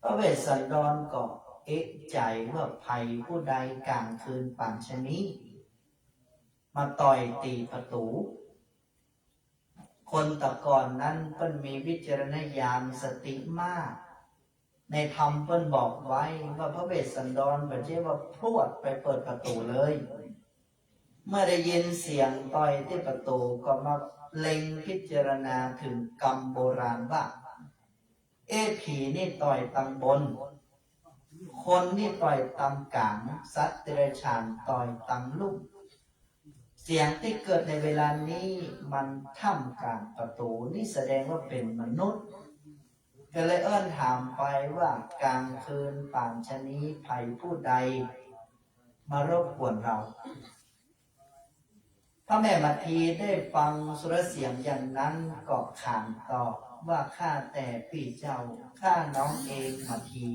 พระเวสสันดรก็เอ๊ะใจว่าภัยผู้ใดกลางคืนป่านชะนี้มาต่อยตีประตูคนแตะก่อนนั้นเพิ่นมีวิจารณญาณสติมากในธรรมเพิ่นบอกไว้ว่าพระเวสสันดรบ่ใช่ว่าพรวดไปเปิดประตูเลยเมื่อได้ยินเสียงต่อยที่ประตูก็มาเล็งพิจารณาถึงกรรมโบราณว่าผีนี่ต่อยตังบนคนนี่ต่อยตำกลางสัตว์เดรัจฉานต่อยตังลุ่มเสียงที่เกิดในเวลานี้มันท่ามกลางประตูนี่แสดงว่าเป็นมนุษย์ก็เลยถามไปว่ากลางคืนป่านชะนี้ภัยผู้ใดมารบกวนเราพระแม่มัททีได้ฟังสุรเสียงอย่างนั้นก็ขานตอบว่าข้าแต่พี่เจ้าข้าน้องเองมัทที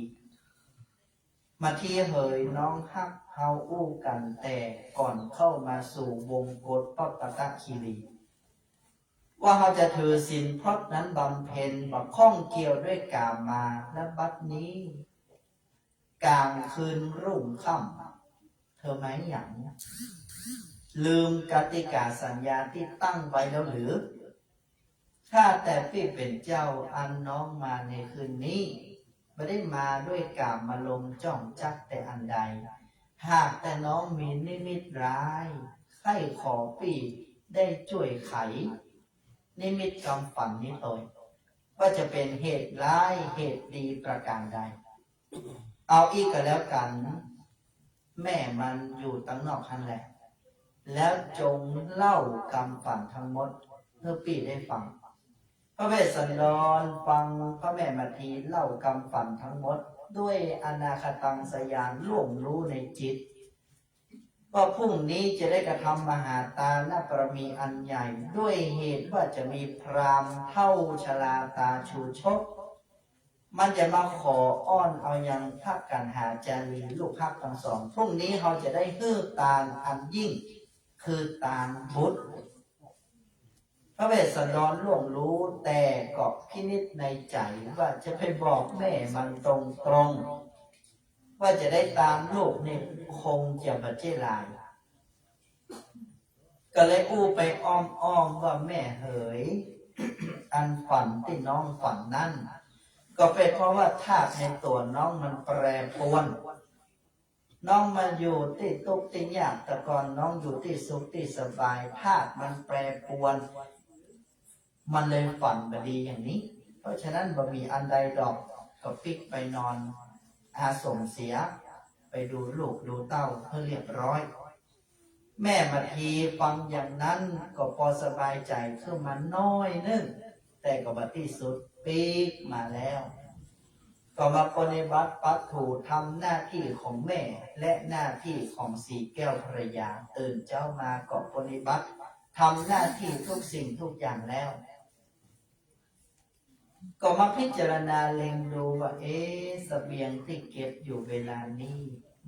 เหยน้องฮักเฮาอู้กันแต่ก่อนเข้ามาสู่วงกฏปปตคีรีว่าเขาจะถือศีลพรตนั้นบำเพ็ญบักข้องเกี่ยวด้วยกามมาและบัดนี้กลางคืนรุ่งค่ำเธอไหมอย่างลืมกติกาสัญญาที่ตั้งไว้แล้วหรือข้าแต่พี่เป็นเจ้าอันน้องมาในคืนนี้ไม่ได้มาด้วยกามมาลมจ้องจักแต่อันใดหากแต่น้องมีนิมิตร้ายให้ขอพี่ได้ช่วยไขนิมิตกรรมฝันนี้ตนว่าจะเป็นเหตุร้ายเหตุดีประการใดเอาอีกก็แล้วกันแม่มันอยู่ตั้งนอกทันแหละแล้วจงเล่ากรรมฝันทั้งหมดเพื่อพี่ได้ฟังพระเวสสันดรฟังพระแม่มัททีเล่ากรรมฝันทั้งหมดด้วยอนาคตังสยานล่วงรู้ในจิตว่าพรุ่งนี้จะได้กระทำมหาตาณบารมีอันใหญ่ด้วยเหตุว่าจะมีพราหมณ์เท่าชลาตาชูชกมันจะมาขออ้อนเอายังพักกันหาจารีลูกพักทั้งสองพรุ่งนี้เขาจะได้ฮื้อตาลอันยิ่งคือตาลบุตรพระเวสสันดรล่วงรู้แต่ก็พินิจในใจว่าจะไปบอกแม่มันตรง ว่าจะได้ตามลูกนี่คงจะบัดเจลายก็เลยอู้ไปอ้อมว่าแม่เหย อันฝันที่น้องฝันนั่นก็เป็นเพราะว่าธาตุในตัวน้องมันแปรปรวน น้องมาอยู่ที่ทุกข์ที่ยากแต่ก่อนน้องอยู่ที่สุขที่สบายธาตุมันแปรปรวน มันเลยฝันบดีอย่างนี้ เพราะฉะนั้นบ่มีอันใดดอกก็ปิกไปนอนอาสมเสีย ไปดูลูกดูเต้าเพื่อเรียบร้อย แม่มาทีฟังอย่างนั้นก็พอสบายใจขึ้นมาน้อยนึงแต่ก็บัดที่สุดปีกมาแล้ว ก็มาปฏิบัติปัตถูทำหน้าที่ของแม่และหน้าที่ของสีแก้วภรรยาตื่นเจ้ามาก็ปฏิบัติทำหน้าที่ทุกสิ่งทุกอย่างแล้ว ก็มาพิจารณาเล็งดูว่าเสบียงที่เก็บอยู่เวลานี้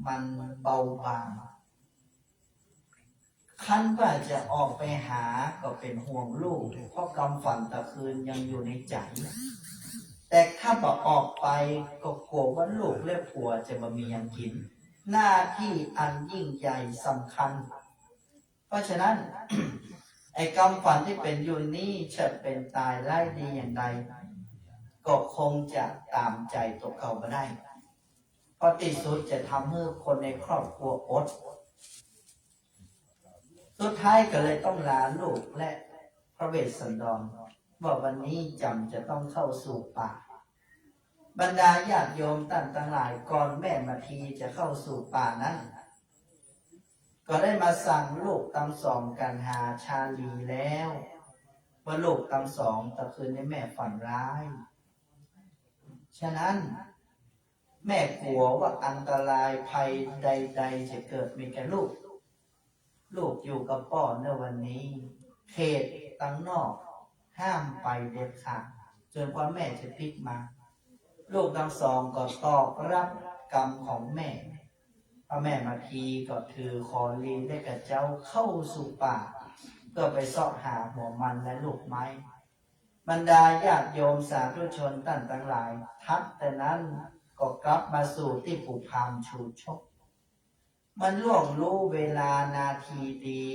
มันเบาบางขั้นว่าจะออกไปหาก็เป็นห่วงลูกเพราะกำฝันตะคืนยังอยู่ในใจแต่ถ้าบอกออกไปก็กลัวว่าลูกและผัวจะมามียังกินหน้าที่อันยิ่งใหญ่สำคัญเพราะฉะนั้น ไอ้กำฝันที่เป็นอยู่นี้จะเป็นตายไล่ดีอย่างใดก็คงจะตามใจตัวเขาไม่ได้เพราะที่สุดจะทำให้คนในครอบครัวอดสุดท้ายก็เลยต้องลาลูกและพระเวสสันดรว่าวันนี้จำจะต้องเข้าสู่ป่าบรรดาญาติโยมท่านทั้งหลายก่อนแม่มาทีจะเข้าสู่ป่านั้นก็ได้มาสั่งลูกทั้งสองกันหาชาลีแล้วว่าลูกทั้งสองตะคืนนี้แม่ฝันร้ายฉะนั้นแม่กลัวว่าอันตรายภัยใดๆจะเกิดมีแก่ลูกอยู่กับพ่อในวันนี้เขตตั้งนอกห้ามไปเด็ดขาดจนกว่าแม่จะพลิกมาลูกทั้งสองก็ตอบรับกรรมของแม่พระแม่มาทีก็ถือคอลีได้กับเจ้าเข้าสู่ป่าเพื่อไปเสาะหาหัวมันและลูกไม้บรรดาญาติโยมสาธุชนท่านทั้งหลายทักแต่นั้นก็กลับมาสู่ที่ปู่พามชูชกมันล่วงรู้เวลานาทีดี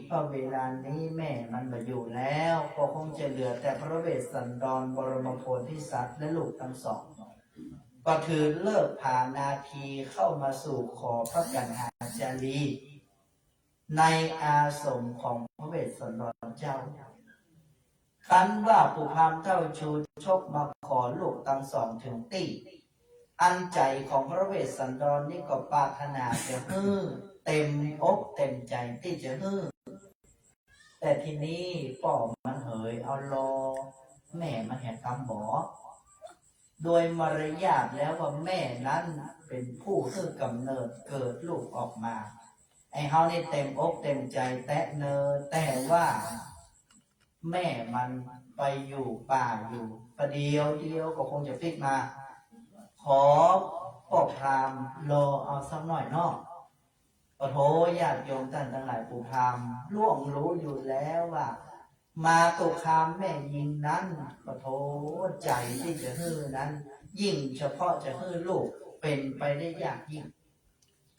เพราะเวลานี้แม่มันมาอยู่แล้วก็คงจะเหลือแต่พระเวสสันดรบรมโพธิสัตว์และลูกทั้งสองก็ถือเลิกผ่านนาทีเข้ามาสู่ขอพระกันหาจารีในอาสมของพระเวสสันดรเจ้าคันว่าปู่พามเจ้าชูชกมาขอลูกทั้งสองถึงตีอันใจของพระเวสสันดรนี่ก็ปรารถนาจะเต็มอกเต็มใจที่จะแต่ทีนี้ป่อมันเหยเอารอแม่มันแหกคำบอกโดยมารยาทแล้วว่าแม่นั้นเป็นผู้คือกำเนิดเกิดลูกออกมาไอ้เฮานี่เต็มอกเต็มใจแต่ว่าแม่มันไปอยู่ป่าอยู่ประเดียวก็คงจะพลิกมาขอปกพรามรอเอาสักหน่อยเนาะปะโถญาติโยมท่านทั้งหลายปู่พรามล่วงรู้อยู่แล้วว่ามาตุคามแม่ยิงนั้นปะโถใจที่จะนั้นยิ่งเฉพาะจะลูกเป็นไปได้ยากยิ่ง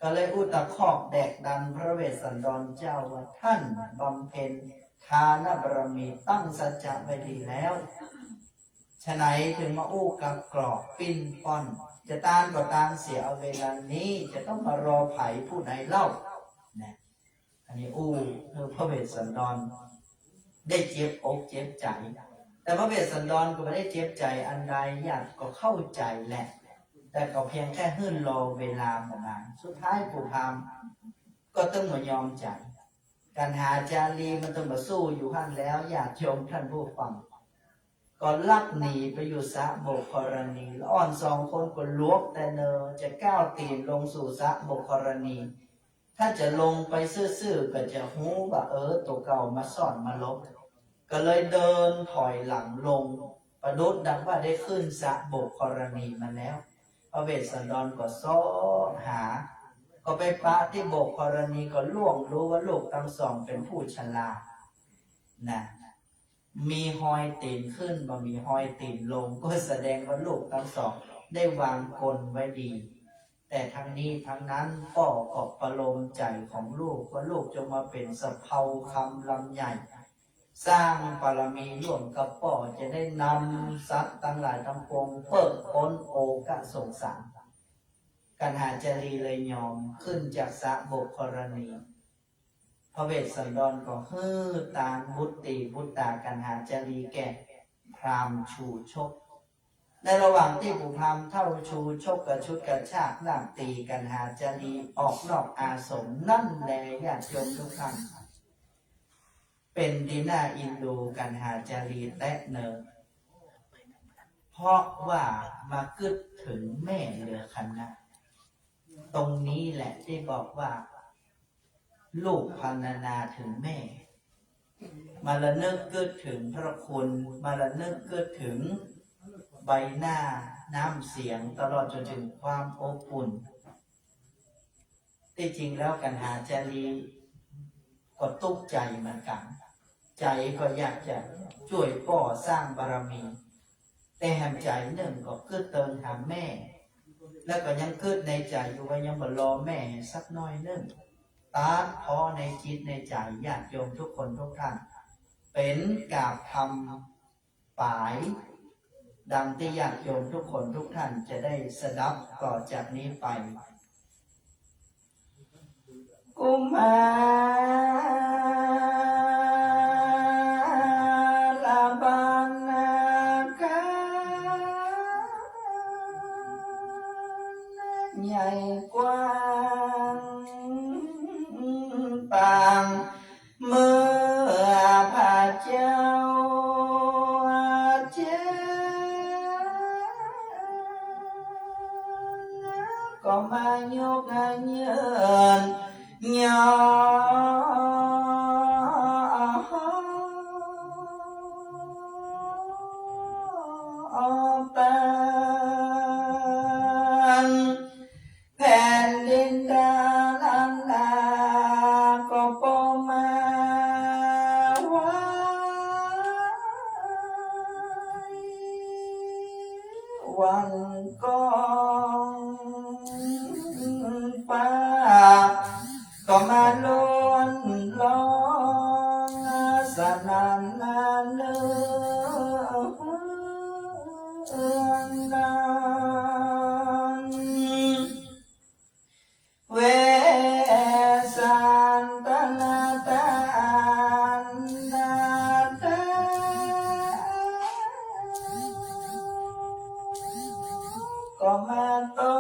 ก็เลยอุตคอกแดกดันพระเวสสันดรเจ้าว่าท่านบำเพ็ญทานบารมีตั้งสัจจะไว้ดีแล้วฉะไหนถึงมาอู้กับกรอกปิ้นป้อนจะตามก็ตามเสียเอาเวลานี้จะต้องมารอไผ่ผู้ใดเล่านะอันนี้อู้คือพระเวสสันดรได้เจ็บอกเจ็บใจแต่พระเวสสันดรก็ไม่ได้เจ็บใจอันใดญาติก็เข้าใจแหละแต่ก็เพียงแค่รอเวลามานานสุดท้ายปู่พามก็ต้องมายอมใจการหาจารีมันต้องมาสู้อยู่ข้างแล้วญาติโยมท่านผู้ฟังก็ลักหนีไปอยู่สะโบกรณีแล้วอ่อนสองคนก็ลวกแต่เนอจะก้าวตีนลงสู่สะโบกรณีถ้าจะลงไปซื่อๆก็จะหูว่าตัวเก่ามาซ่อนมาลบก็เลยเดินถอยหลังลงประดุษดังว่าได้ขึ้นสะโบกรณีมาแล้วพระเวสสันดรก็ซ้อหาก็ไปปะที่โบกรณีก็ล่วงรู้ว่าลูกทั้งสองเป็นผู้ฉลาดนะมีหอยตีนขึ้นบ่มีหอยตีนลงก็แสดงว่าลูกทั้งสองได้วางกลไว้ดี แต่ทั้งนี้ทั้งนั้นพ่อก็ประโลมใจของลูกว่าลูกจะมาเป็นสะเพาคำลำใหญ่สร้างบารมีร่วมกับพ่อจะได้นำสัตว์ทั้งหลายทั้งปวงเปิดพ้นโอกะสงสารกันหาจารีเลยยอมขึ้นจากสะบกกรณีพระเวสสันดรก็ฮือตางบุตติบุตตากันหาจารีแก่พรามชูชกในระหว่างที่ผู้พรามเท่าชูชกกับชุดกระชากล่างตีกันหาจารีออกนอกอาสมนั่นแลญาติโยมทุกท่านเป็นดีนาอินดูกันหาจารีแตะเนอเพราะว่ามาคึดถึงแม่เรือคณะตรงนี้แหละที่บอกว่าลูกพรรณนาถึงแม่มาละนึกเกิดถึงพระคุณมาละนึกเกิดถึงใบหน้าน้ำเสียงตลอดจนถึงความอบอุ่นที่จริงแล้วกันหาจารีก็ตุกใจเหมือนกันใจก็อยากจะช่วยพ่อสร้างบารมีแต่แห่งใจหนึ่งก็เกิดเติมหาแม่แล้วก็ยังเกิดในใจอยู่ว่ายังบ่รอแม่สักน้อยนึงตาพอในจิตในใจญาติโยมทุกคนทุกท่านเป็นกาบทำปายดังที่ญาติโยมทุกคนทุกท่านจะได้สดับต่อจากนี้ไปกุมารบานาคาใหญ่กว้างปางเมื่อพระเจ้าก็มายกเยินยอปันแผ่นดินดาลันดาก็ปมาไว้วันก่อนฟ้าก็มาล้วนลองสนันเลือนนานเวสันตนาตานนาตาก็มาตอ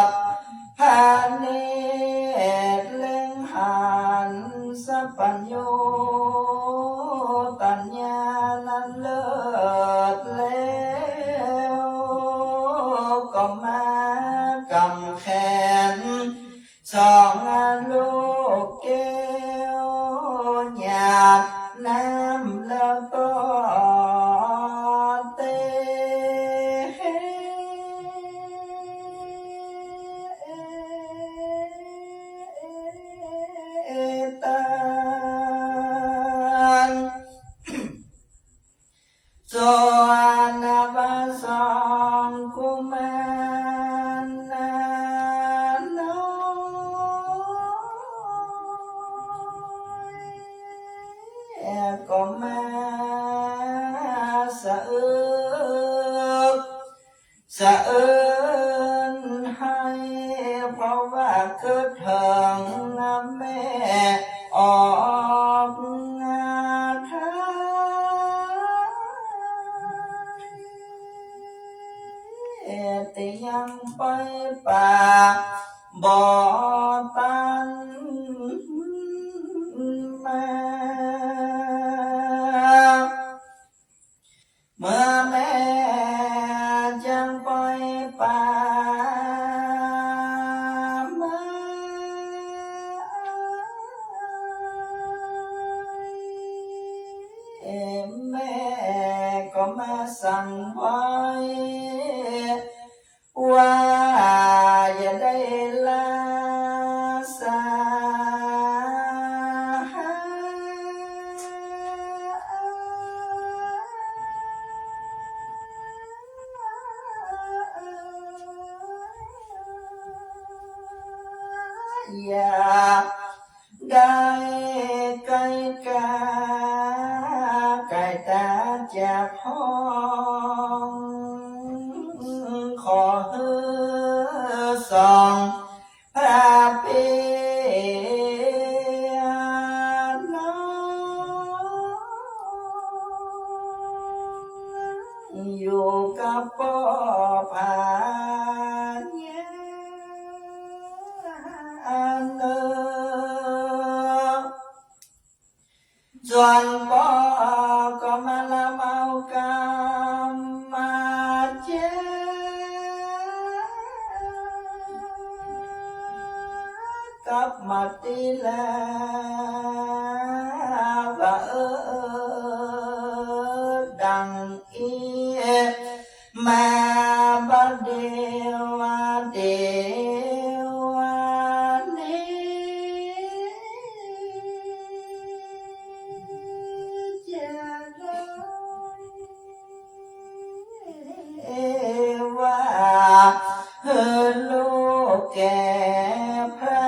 ดพาเนตเล็งหันสัพพัญโยตัญญานั้นเลิศแล้วก็มากำแขนสองลูกแก้วหยาดน้ำแล้วก็เตตันโสนาบาสองกุมารนาน้อยก็มาสะอึกสะอื้นให้เพราะว่าเกิดถึงแม่ออกงาทายแต่ยังไปป่าบ่อตันมาเมื่อแม่ยังไปป่ามาแม่ก็มาสั่งไว้ว่าอย่าได้ลาสา อยากได้ไก่กาไก่ตาจากห้องขอเฮือสองพระเปียน้องอยู่กับพ่อพาเนี่ยเนอส่วนพ่อก็มาละเมากรรมมาเจกับมาตีแล้วว่าดังอีมาบัดเดียวเดียวนี้จะได้ว่าลูกแก่พระ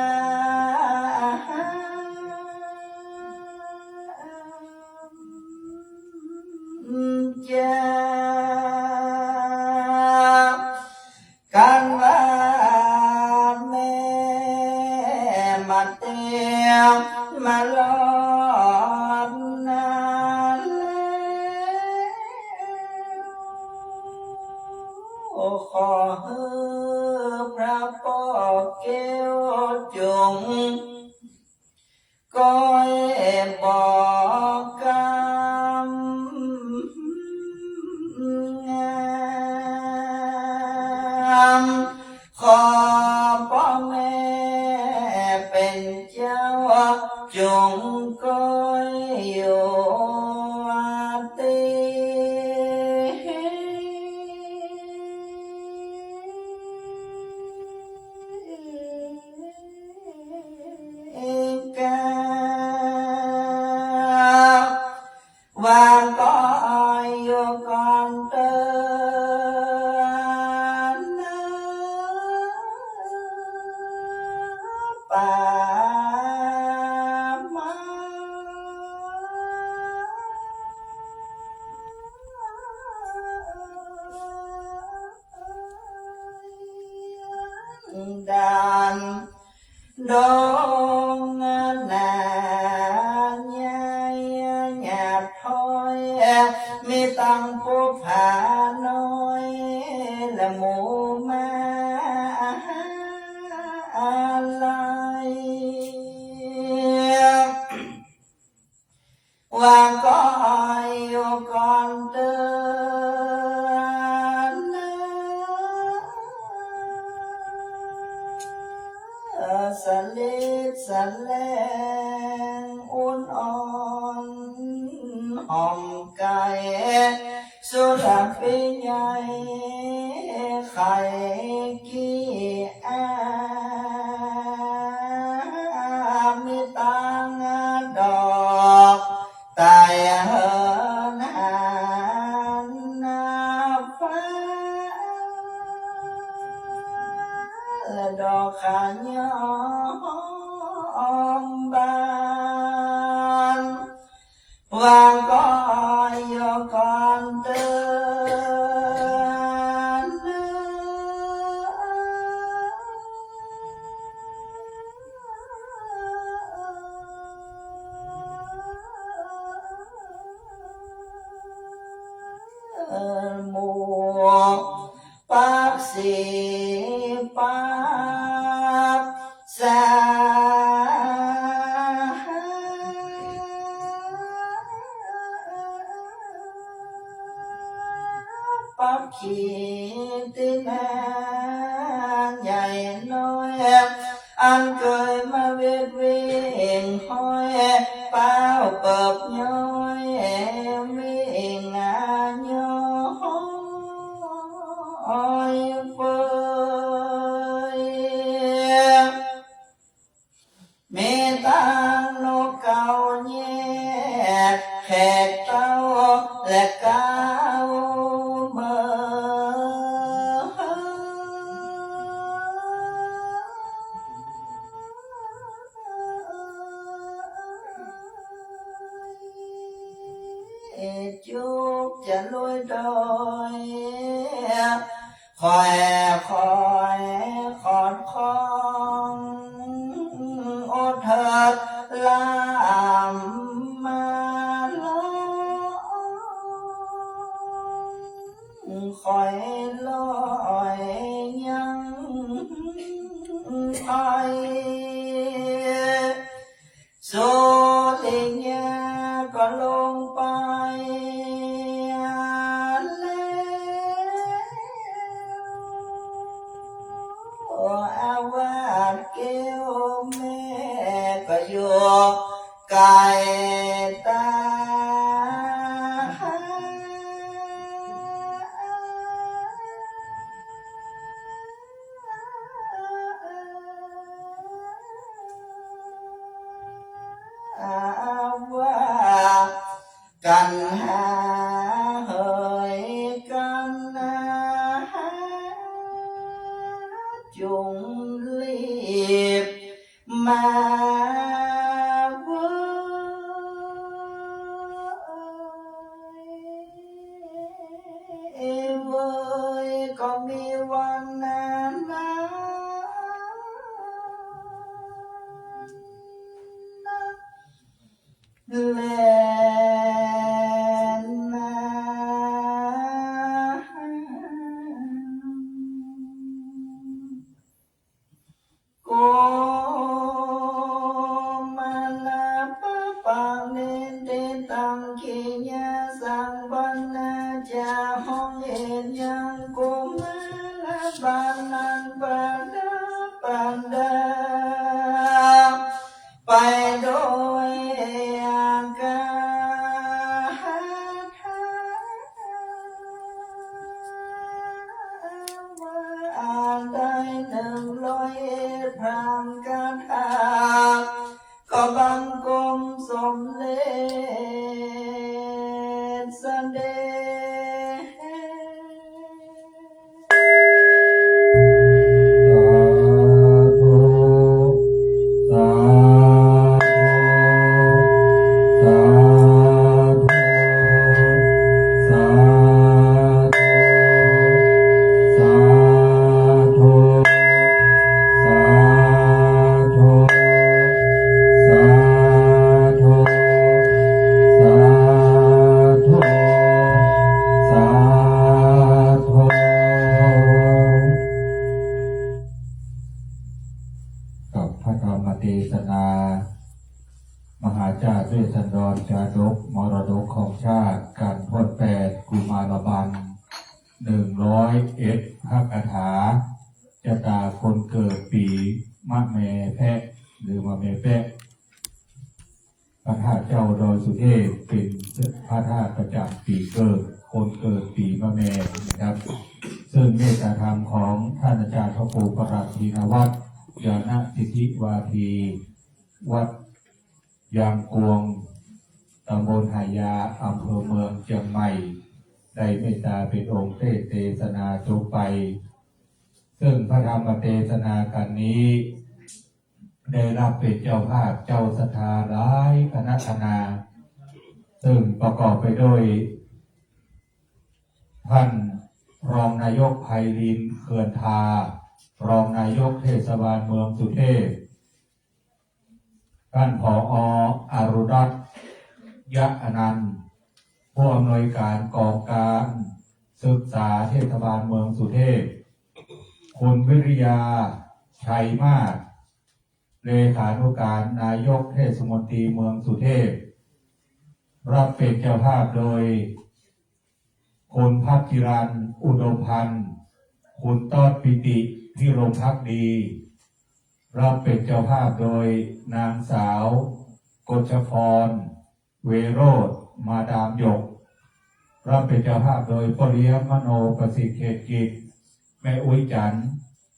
จะกันว่าแม่มาเตียงมาลอดนาแล้วขอให้พระพ่อแก้วจงก้อยบอกกรรมงามขอพ่อแม่เป็นเจ้าจงก้อยอยู่อาตีวางก็อยู่ก่อนเตือนป่ามาดันดงนาใหญ่หยาดถอยมีตังผู้ผาน้อยและหมูมอะไรวางก็อยู่ก่อนเตือนสลิดสแลงอุ่นอ่อนหอมไก่สุรปีใหญ่ไข่กี้อามีตังดอกตายเหินหานนาฟ้าและดอกขาย้อมบานวางก็อยู่ก่อนเตือนหมัวปักสีปักสาปักขีตินาใหญ่น้อยอันเคยมาเวียนเวียนห้อยเป้าเปิบย้อยวิ่งย้อยเฟยมีตังนกเก่าแย่แขกเต้าและเก้าเมื่อ จุกจะลอยดอยคอยคอยขอดคองโอเถิดลามมาลองคอยลอยยังไปสุลิญาก็ลงไปอาวาสเกลแม่ก็อยู่ไกลตาว่ากันหาเฮยกันนะจุงรีบมาเว้ยเว้ยก็มีวันนั้นนะแลนะโกมาลาปะปะเนเตตังกิญาสังบันนาจาห้องเอ็นยังโกมาลาบานันปะดาปะดาไปโดยอาการว่าได้100พรามกาถาก็บังกมสมเด็จเสด็จ สาธุ สาธุ สาธุ สาธุ สาธุ สาธุ สาธุ กับพระธรรมเทศนา มหาจาตุเวสสันดรจาดกมรดกของชาติการพด8กุมารบัน101พระคาถาจะตาคนเกิดปีมะแม่แพะหรือมะแม่แพะพระธาตุเจ้าดอยสุเทพเป็นพระธาตุประจำปีเกิดคนเกิดปีมะแม่นะครับซึ่งเมตตาธรรมของท่านอาจารย์พระครูประหลัดธีนวัฒน์ยานะสิทธิวาทีวัดยางกวงตำบลหายาอำเภอเมืองเชียงใหม่ได้เมตตาเป็นองค์เทศนาจบไปซึ่งพระธรรมเทศนากันนี้ ได้รับเป็นเจ้าภาพเจ้าศรัทธาหลายคณะคณะซึ่งประกอบไปด้วยท่านรองนายกไพลินเขื่อนทารองนายกเทศบาลเมืองสุเทพท่านผอ.อรุรัตน์ยะอนันต์ผู้อำนวยการกองการศึกษาเทศบาลเมืองสุเทพคุณวิริยาชัยมาศเลขานุการนายกเทศมนตรีเมืองสุเทพรับเป็นเจ้าภาพโดยคุณพักจิรันอุดมพันธ์คุณต้นปิติพิรมภักดีรับเป็นเจ้าภาพโดยนางสาวกฤษพรเวโรธมาดามหยกรับเป็นเจ้าภาพโดยปริยมโนประสิทธิ์เขตกิจแม่อุ้ยจันทร์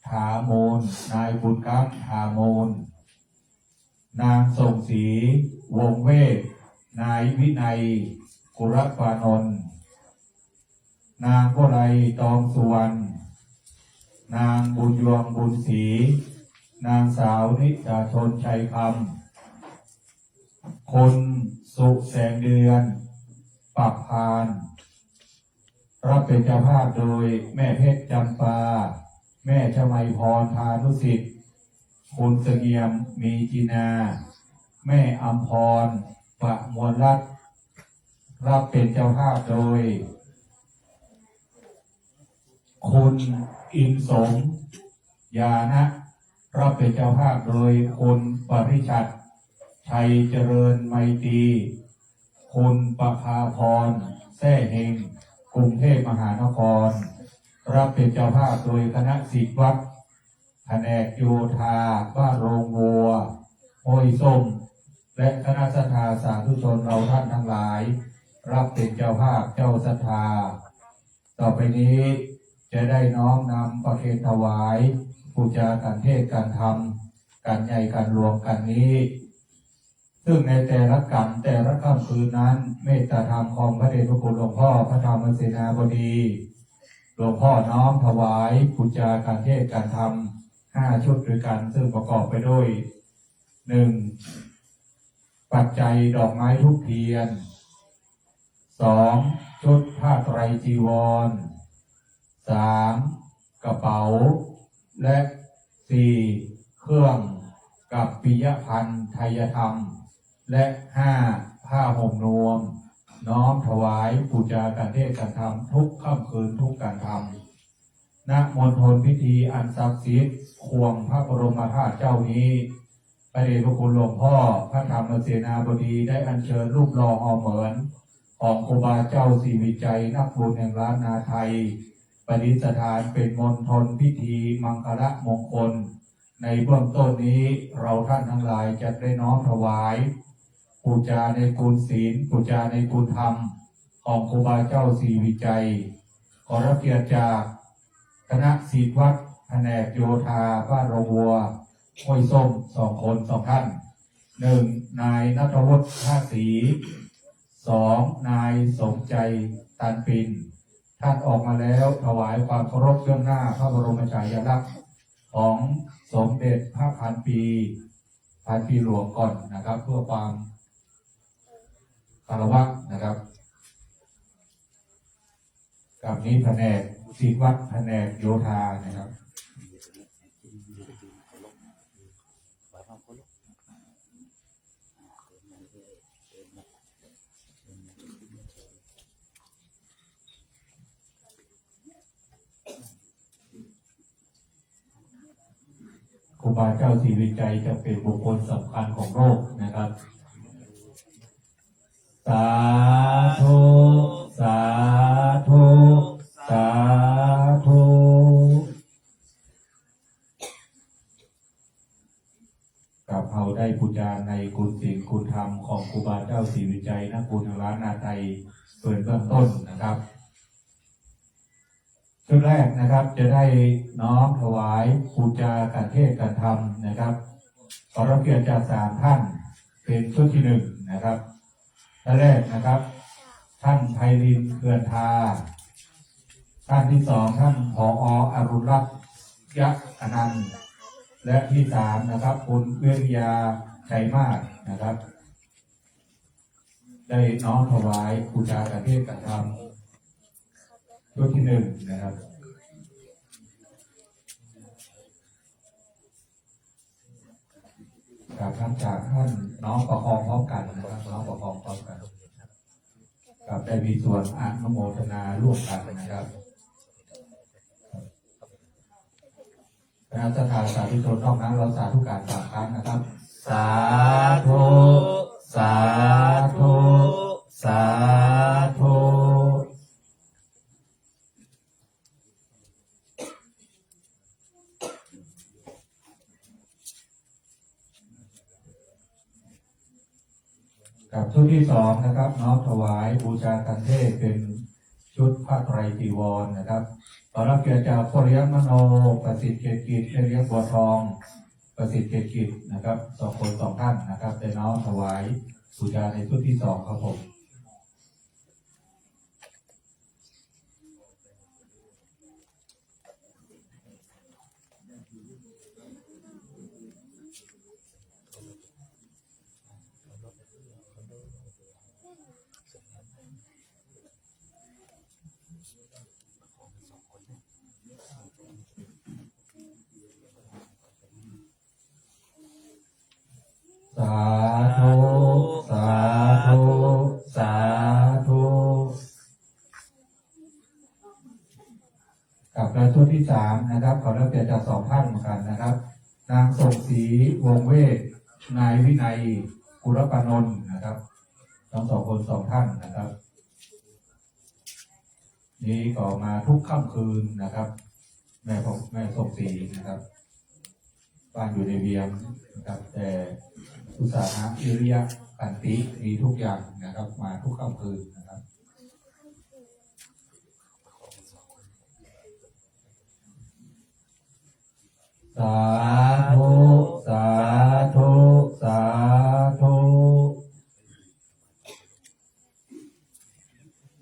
ถาโมนนายบุญกัมถาโมนนางส่งศรีวงเวทนายวินัยกุรปานนท์นางวลัยตองสุวรรณนางบุญยวงบุญศรีนางสาวนิดาชนชัยคำคนสุแสงเดือน ปากพาน รับเป็นเจ้าภาพโดยแม่เพชรจำปา แม่ชมัยพรพานุสิทธิ์คุณเสงี่ยมมีจีนา แม่อัมพรประมวลรัตน์รับเป็นเจ้าภาพโดย คุณอินสมยานะ รับเป็นเจ้าภาพโดยคุณปริชัดชัยเจริญไมตรีคุณประภาพรแท้เฮงกรุงเทพมหานคร รับเป็นเจ้าภาพโดยคณะศิษย์วัดแผนกโยธาบ้านโรงวัวห้วยส้มและคณะศรัทธาสาธุชนเราท่านทั้งหลาย รับเป็นเจ้าภาพเจ้าศรัทธา ต่อไปนี้จะได้น้อมนำประเคนถวายบูชาการเทศน์การธรรมการใหญ่การรวมกันนี้ ซึ่งในแต่ละกรรมแต่ละค่ำคืนนั้นเมตตาธรรมของพระเดชพระคุณหลวงพ่อพระธรรมเสนาบดีหลวงพ่อน้อมถวายบูชาการเทศน์การธรรม5 ชุดด้วยกันซึ่งประกอบไปด้วย 1. ปัจจัยดอกไม้ธูปเทียน 2. ชุดผ้าไตรจีวร 3. กระเป๋าและ 4. เครื่องกับปิยพันธ์ไทยธรรมและ 5. ผ้าห่มนวมน้อมถวายบูชาการเทศน์การธรรมทุกค่ำคืนทุกการทำณมณฑลพิธีอันศักดิ์สิทธิ์ควงพระบรมธาตุเจ้านี้พระเดชพระคุณหลวงพ่อพระธรรมเสนาบดีได้อัญเชิญรูปหล่อเหมือนของครูบาเจ้าศรีวิจัยนักบุญแห่งล้านนาไทยประดิษฐานเป็นมณฑลพิธีมังคละมงคลในเบื้องต้นนี้เราท่านทั้งหลายจะได้น้อมถวายบูชาในคุณศีลบูชาในคุณธรรมของครูบาเจ้าศรีวิจัยขอรับเกียรติจากคณะศิษย์วัดแผนกโยธาบ้านโรงวัวห้วยส้ม2 คน 2 ท่าน 1. นายณัฐวุฒิท่าศรี 2. นายสมใจตันปินท่านออกมาแล้วถวายความเคารพเบื้องหน้าพระบรมฉายาลักษณ์ของสมเด็จพระพันปีหลวงก่อนนะครับเพื่อความคารวะนะครับกับนี้แผนกศิษย์วัดแผนกโยธานะครับครูบาเจ้าศรีวิจัยจะเป็นบุคคลสำคัญของโลกนะครับสาธุสาธุสาธุกับเราได้บูชาในคุณศีลคุณธรรมของครูบาเจ้าศรีวิจัยนักบุญแห่งล้านนาไทยเปิดเบื้องต้นนะครับชุดแรกนะครับจะได้น้อมถวายบูชาการเทศน์การธรรมนะครับขอรับเกียรติจาก3 ท่านเป็นชุดที่ 1นะครับท่านแรกนะครับท่านไพลินเขื่อนทาท่านที่ 2ท่านผอ.อรุณรัตน์ยะอนันต์และที่ 3นะครับคุณเวียยาชัยมาศนะครับได้น้อมถวายบูชาการเทศน์การธรรมชุดที่ 1นะครับกับท่านจากท่านน้องประคองพร้อมกันนะครับน้องประคองพร้อมกันกับได้มีส่วนอนุโมทนาร่วมกันนะครับคณะศรัทธาสาธุชนนอกนั้นเราสาธุการ3 ครั้งนะครับสาธุสาธุสาธุกับชุดที่ 2นะครับน้อมถวายบูชาการเทศน์เป็นชุดผ้าไตรจีวรนะครับขอรับเกียรติจากพระเลี้ยงมโนประสิทธิ์เกตกิจเลี้ยงบัวทองประสิทธิ์เกตกิจนะครับ2 คน 2 ท่านนะครับได้น้อมถวายบูชาในชุดที่ 2ครับผม และชุดที่สามนะครับขอรับเกียรติจากสองท่านเหมือนกันนะครับ นางส่งศรีวงเวทนายวินัยกุลปานนท์นะครับทั้งสองคนสองท่านนะครับ นี้ก็มาทุกค่ำคืนนะครับ แม่ส่งศรีนะครับบ้านอยู่ในเวียงนะครับ แต่อุตสาหะวิริยะขันติมีทุกอย่างนะครับ มาทุกค่ำคืนนะครับ สาธุสาธุสาธุ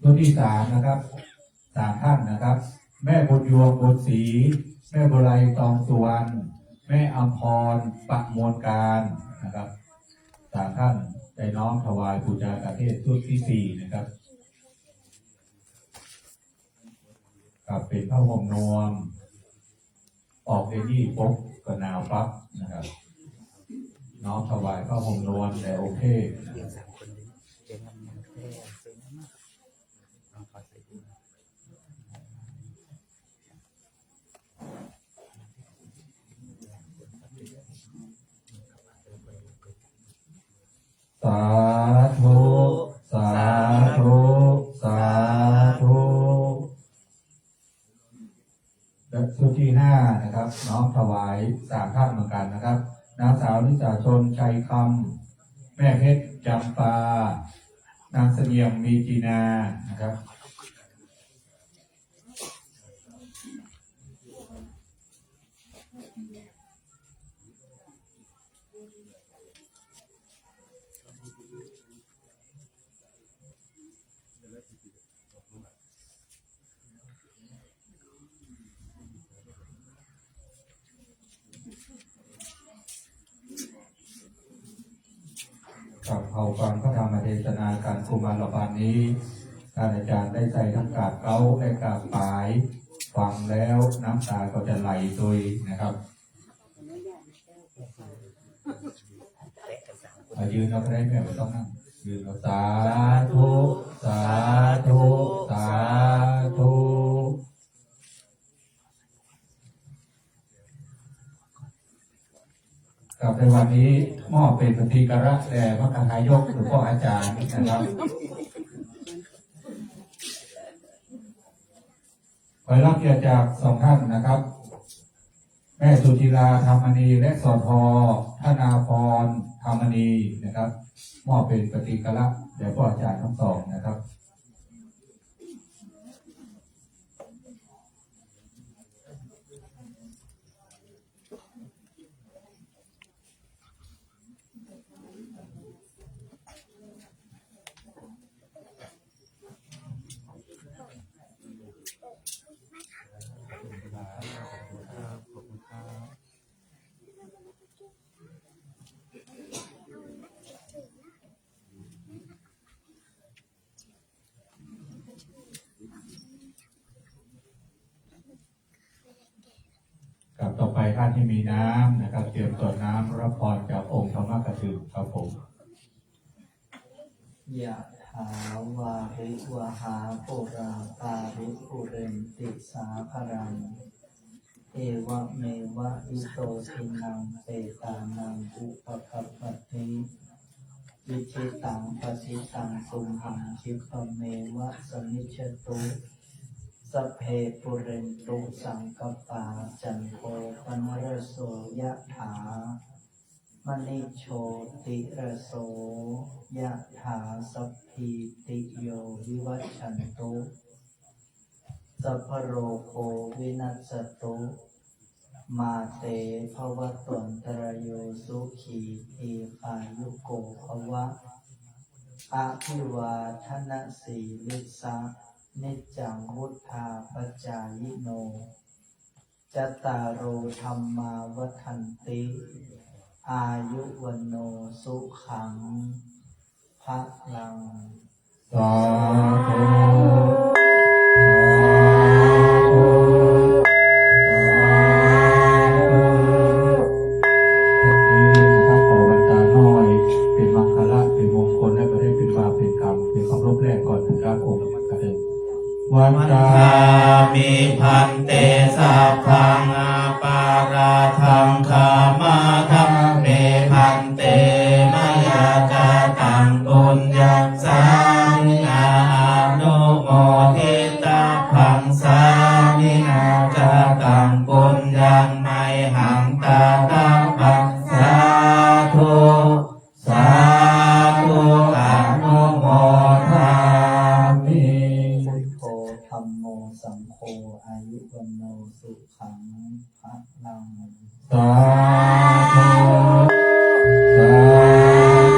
ตัวที่สามนะครับสามท่านนะครับ แม่บุญยวงบุญศรีแม่บุไรตองสุวรรณแม่อัมพรปะมวลการนะครับสามท่านได้น้อมถวายบูชาประเทศชุดที่สี่นะครับกับเป็นพระห่มนวมออกในนี่ปุ๊บก็หนาวปั๊บนะครับน้อมถวายพระห่มนวมแต่โอเคนะค เดี๋ย รั ว บ สามคนนี้เจ๊งมันเท่เซ็งมากลองขอใส่ดู สาธุสาธุสาธุและชุดที่ห้านะครับ น้อมถวายสามท่านเหมือนกันนะครับนางสาวนิสาชนชัยคำแม่เพชรจำปานางเสงี่ยมมีจีนานะครับกับเอาฟังพระธรรมเทศนาการกุมารบาลนี้ท่านอาจารย์ได้ใส่ทั้งกาบเก้าและกาบปลายฟังแล้วน้ำตาก็จะไหลโดยนะครับยืนเราได้แม่ไม่ต้องนั่งยืนเราสาธุสาธุสาธุกับในวันนี้มอบเป็นปฏิกระแด่พระนายกหรือพ่ออาจารย์นะครับขอรับเกียรติจากสองท่านนะครับแม่สุธีราธรรมณีและสทธนาพรธรรมณีนะครับมอบเป็นปฏิกระแด่พ่ออาจารย์ทั้งสองนะครับกับต่อไปท่านที่มีน้ำนะครับเตรียมต่อน้ำรับพรจากองค์ธรรมกถึงครับผม ยะถาวาริวหาปุราปาริปุเรนติสาภรังเอวะเมวะอิโตทินังเปตานังอุปกัปปติวิชิตังปฏิตังสุมหังคิปะเมวะสมิจฉตุสัพเพปุเรนตุสังกปาจันโทปนรโสยะถามณิโชติระโสยะถาสัพพิติโยวิวัชชันตุสัพพโรโควินัสสตุมาเตภวัตวันตรายโยสุขีทีขายุโกภวะอาภิวาทนาสีลิสะนิจจังวุธาปจายโนจัตตารโอธรรมาวัฏันติอายุวันโนสุขังภะลัง สาธุ ผ วัน วัน ตา ทามิพันเตสัพพังอาปาราทังคามาทัมเมพันเตมยากาตังปุญญสามินานุโมทิตาพังสามินากาตังปุญญังไมหังตาตังปังสาธุสาธุอนุโมทามิ พุทโธธัมโมสังโฆอายุวันโนสุขังภะลัง สาธุสา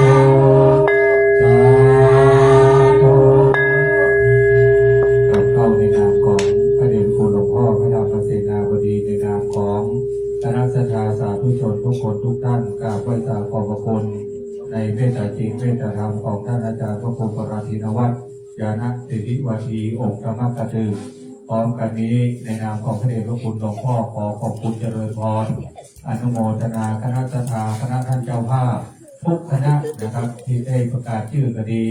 ธุสาธุกลับเข้าในนามของพระเดชคุณหลวงพ่อพระธรรมเสนาบดีในนามของคณะสัตยาสาธุชนทุกคนทุกท่านกราบไหว้ขอบพระคุณในเมตตาจริงเมตตาธรรมของท่านอาจารย์พระครูปราธินวัฒน์ญาณสิทธิวัทีองค์ธรรมกถึกพร้อมกันนี้ในนามของพระเดชพระคุณหลวงพ่อขอขอบคุณเจริญพรอนุโมทนาคณะสัตยาคณะท่านเจ้าภาพทุกคณะนะครับที่ได้ประกาศชื่อก็ดี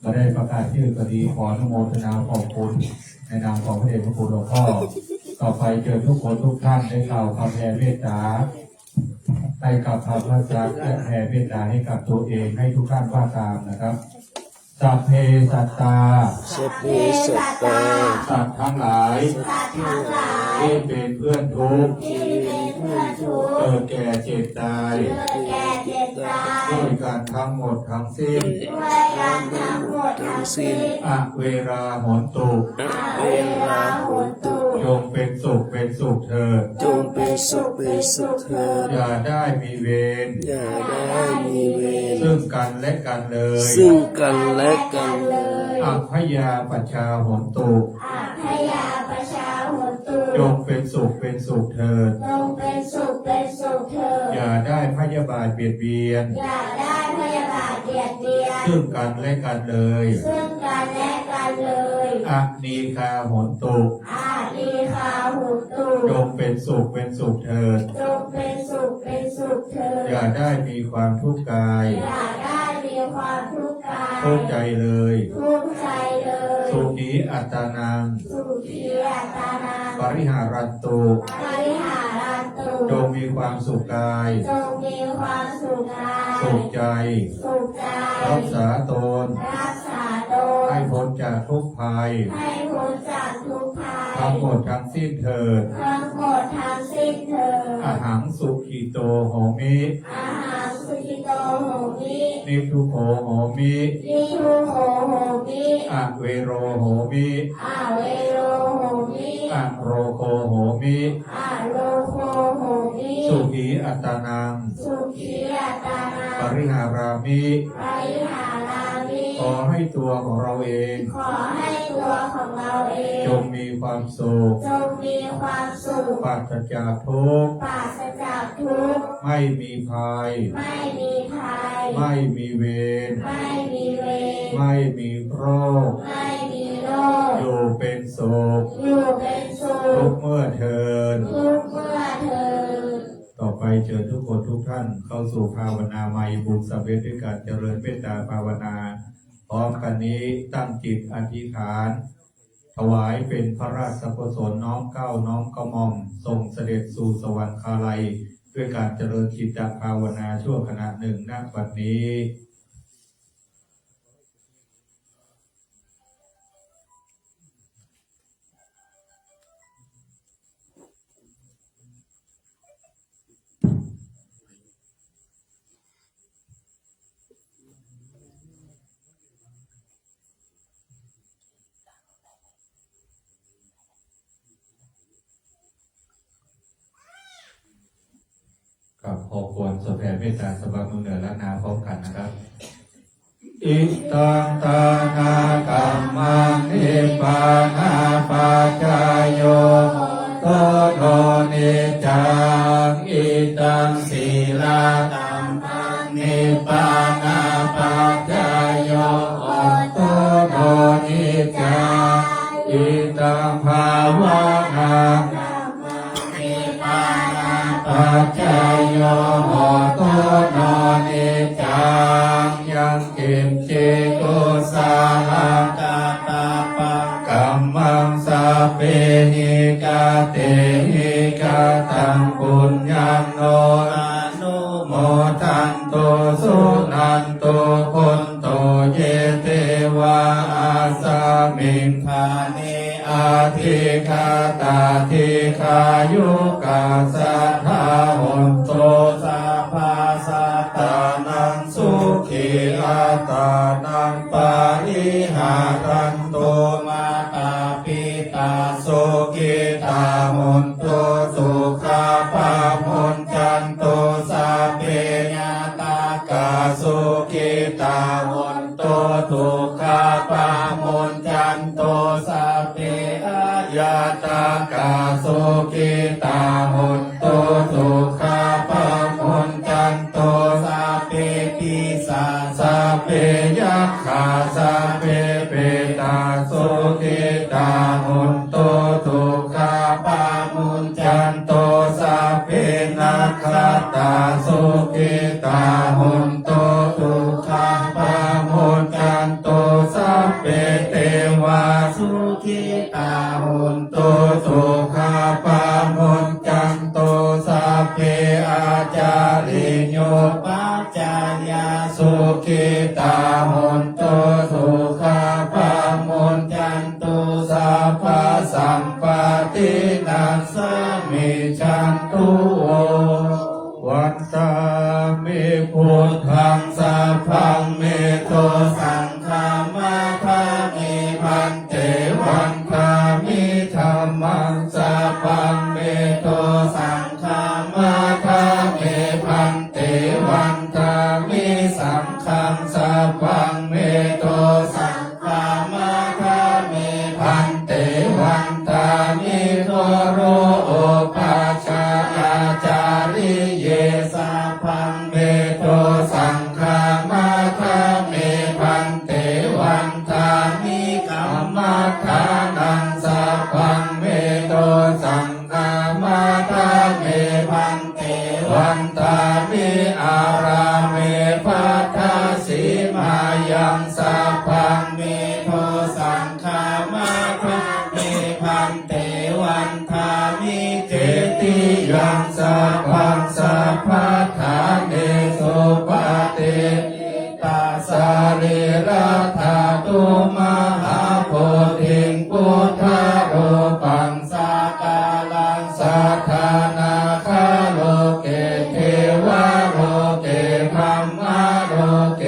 มาได้ประกาศชื่อก็ดีขออนุโมทนาขอบคุณในนามของพระเดชพระคุณหลวงพ่อต่อไปเจอทุกคนทุกท่านได้กล่าวคำแผ่เมตตาให้กับพระพุทธเจ้าและแผ่เมตตาให้กับตัวเองให้ทุกท่านว่าตามนะครับสัพเพสัตตา สัพเพสัตตา สัตว์ทั้งหลายที่เป็นเพื่อนทุกข์เกิดแก่เจ็บตายด้วยกันทั้งหมดทั้งสิ้น ทั้งสิ้น อเวราหนตุ เวลาโหนตุ จงเป็นสุขเป็นสุขเถิด จงเป็นสุขเป็นสุขเถิด อย่าได้มีเวร อย่าได้มีเวร ซึ่งกันและกันเลย ซึ่งกันและกันเลย อัพยาปชาหนตุจงเป็นสุขเป็นสุขเถิด อย่าได้พยาบาทเบียดเบียน ซึ่งกันและกันเลยอะนีคาหนตุจงเป็นสุขเป็นสุขเถิด อย่าได้มีความทุกข์กายทุกข์ใจเลย สุขีอัตตานัง ปริหารันตุจงมีความสุขกาย สุขใจ รักษาตน ให้พ้นจากทุกภัย ทั้งหมดทั้งสิ้นเถิด อาหังสุขิโตโหมิ นิพพุโขโหมิอเวโรโหมิอโรโคโหมิ สุขีอัตตานัง ปริหารามิ ขอให้ตัวของเราเอง จงมีความสุขปราศจากทุกข์ไม่มีภัย ไม่มีเวร ไม่มีโรค อยู่เป็นสุขทุกเมื่อเทิน ต่อไปเชิญทุกคนทุกท่านเข้าสู่ภาวนาใหม่บุญสำเร็จด้วยการเจริญเมตตาภาวนาพร้อมกันนี้ตั้งจิตอธิษฐาน ถวายเป็นพระราชกุศลน้อมเกล้าน้อมกระหม่อมทรงเสด็จสู่สวรรคาลัยด้วยการเจริญจิตภาวนาชั่วขณะหนึ่งณบัดนี้ กับขอควรสแผ่เมตตาสบายมือเหนือและนาพร้อมกันนะครับ อิตังตานากัมมังนิพพานาปัจจายโยโตโทนิจังอิตังศีลาตัมมังนิพพานาปัจจายโยโตโทนิจังอิตังภาวนาปัจจายโยโหตุโนนิจังยังกิมจิกุสาลังตาตาปังกัมมัง เปหิกาเตหิกาตังปุญญังโนอนุโมทันโตสุนันโตคนโตเยเตวะอาสามิงคาเนอาทิคาตาทิคายุกาสัทธาหุนโตสัพพาสัตตานังสุขีอัตตานังปาริหารันโตมาตาปิตาโสกิตาหุนโตสุขาปาหุนจันโตสัพเพญาตากาสุกิตาหุนโตสุขาปาหุนจันโตสัพเพญาตากาสุกิตาหุนโตสุขาปาหุนจันโตสัพเพปิสาสัพเพยัคขาสัพเพเปตาสุกิตาหุนโตสุขาปาหุนจันโตสัพเพนัคขตาสุกิตาหุนโตสุขาปาหุนจันโตสัพเพเทวาสุขิตาหุนโตสุขาปาหุนจันโตสัพเพอาจาริโยปัจจายาสุขิตาหุนโตสุขาปาหุนจันโตสัพพสัมปตินัสสมิจันตุโอวัตตามิพุทธังสัพพังเมโตสังฆามาคามิพันเตวันคามิธัมมังสัพพังเมโตสังฆามาคามิพันเตวันคามิสังฆังสัพพังเมโตสังฆามาคามิพันเตวันคามิโตโรโอปาชาอาจาริเยสัพพังเมโตสังฆามาคามิพันเตวันคามิกัมมัฏฐานังสัพพังเมโตสังฆามาคามิพันเตวันคามิอาราเมปัฏฐาสีมายังสัพพังเมโตสังฆามาคามิพันเตวันคามิเจติยังสัพพังสัพพะทาเนสุปฏิตาสาริรัตาตุมหาโพธิงพุทธาโรปังสากาลังสัทธานาคาโลเกเทวะโลเกธัมมาโลเก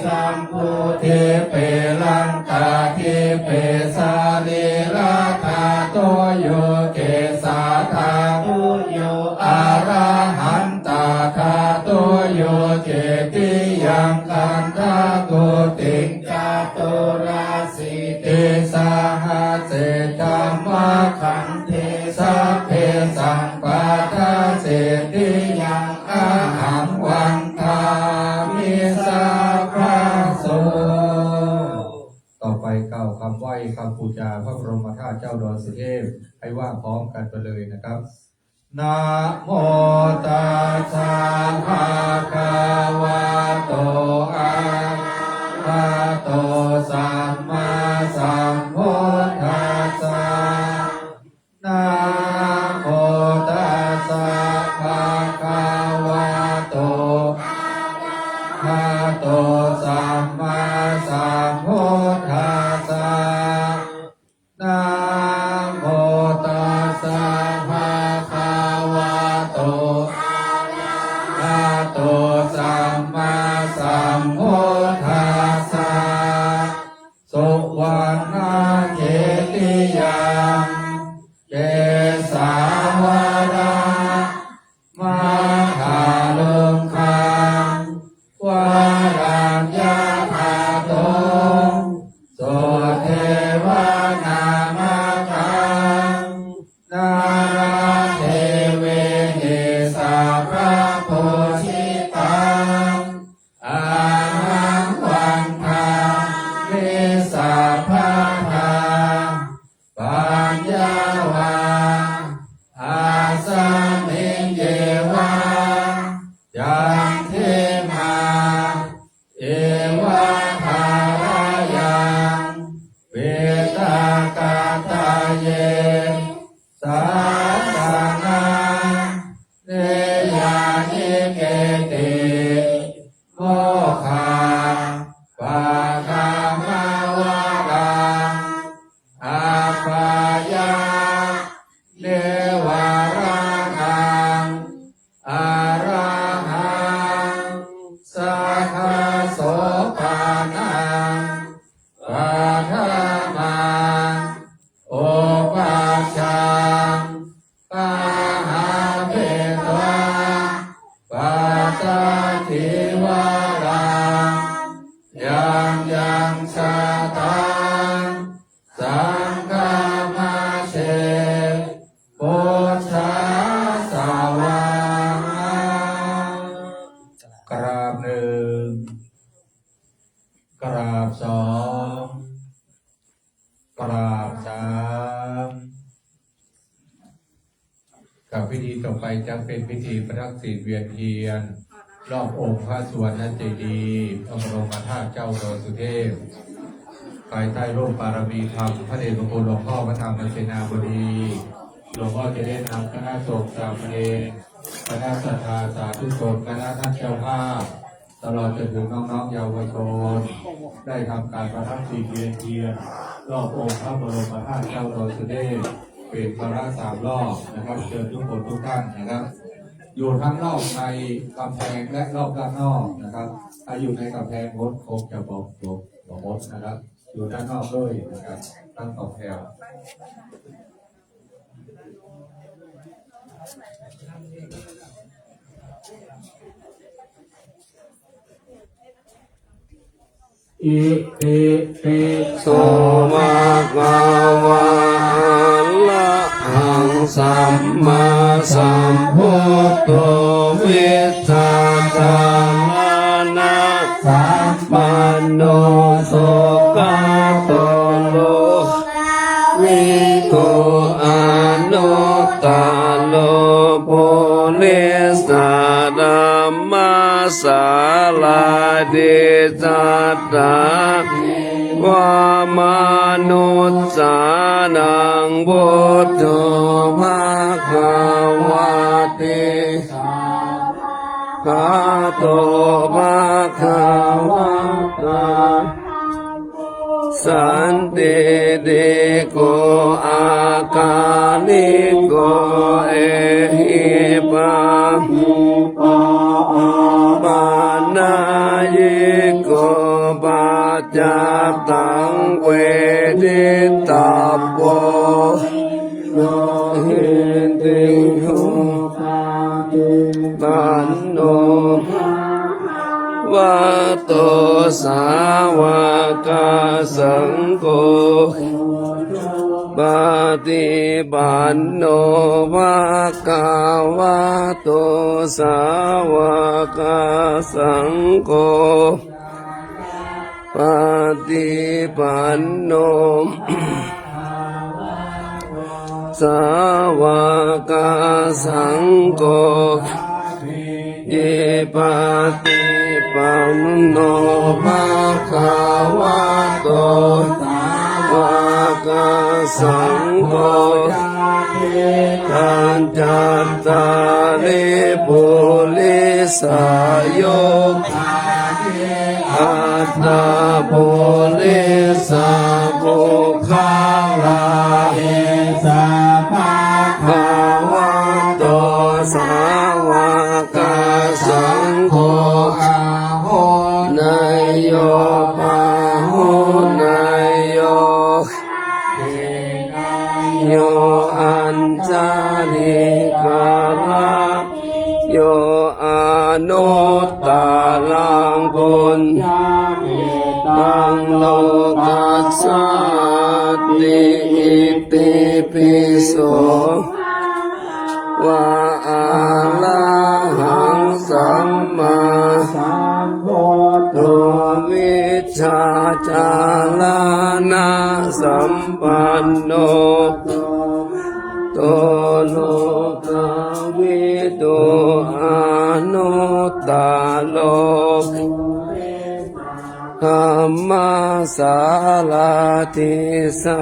สัมพุเทเปลังกาเทเปสาริรัตาโตโยเกสาธาตุโยอาราหันตาธาโตโยเจติยังกันทาโกติงจาโตราสิเตสาหาเสธรรมขันเทสัพเพสังปาทาเสติยังอาหังวันทามิสัพพะโสต่อไปกล่าวคำไหว้คำบูชาพระบรมธาตุเจ้าดอยสุเทพให้ว่าพร้อมกันไปเลยนะครับนะโมตัสสะภะคะวะโตอะระหะโตสัมมาสัมพุทธัสสะนะโมตัสสะภะคะวะโตอะระหะโตสัมมาสัมพุทธัสสะนะโมตัสสะภะคะวะโตอะระหะโตสัมมาสัมพุทธัสสะสุวรรณ สามกับพิธีต่อไปจะเป็นพิธีประทักษิณเวียนเทียนรอบองค์พระสุวรรณเจดีย์พระบรมธาตุเจ้าดอยสุเทพภายใต้ร่มบารมีธรรมพระเดชพระคุณหลวงพ่อพระธรรมเสนาบดีหลวงพ่อจะได้นำคณะสงฆ์สามเณรคณะศรัทธาสาธุชนคณะท่านเจ้าภาพตลอดจนถึงน้องๆเยาวชนได้ทำการประทับเวียนเทียนรอบองค์พระบรมธาตุเจ้าดอยสุเทพเป็นวาระ3 รอบนะครับเชิญทุกคนทุกท่านนะครับอยู่ทั้งรอบในกำแพงและรอบด้านนอกนะครับถ้าอยู่ในกำแพงงดคงจะบอกงดนะครับอยู่ด้านนอกด้วยนะครับตั้งต่อแถวอิติปิโส ภะคะวะอะระหังสัมมาสัมพุทโธวิชชาจารณะสัมปันโนสุขโตโลวิโกอานุตตาโลปุริสาดัมมาสาลาเดจัตตาวามนุสสานังพุทโธภะคะวะเตภะโตภะคะวะตาสันติเดโกอาคาลิโกเอหิปานายิโกปัจจตังเวทิตาโวหิติโหตันโนวะโตสาวกสังโฆปฏิปันโนภะคะวะโตสาวกสังโฆปฏิปันโนสาวกสังโฆอิปฏิปันโนภะคะวะโตสาวกสังโฆทันจัตตาริปุริสายกอัตตาปุริสาภุคาลาเอสาภะคะวะโตสาวกสังโฆนายโยปะหุนายโยโยอัญจาลิกาลาโยอานุตตาลังปุญญาตังโลกัสสติอิติปิโสวะอะระหังสัมมาสัมพุทโธวิชชาจารณะสัมปันโนโตโลกวิโตอานุตตาโลธัมมาสาลาติสา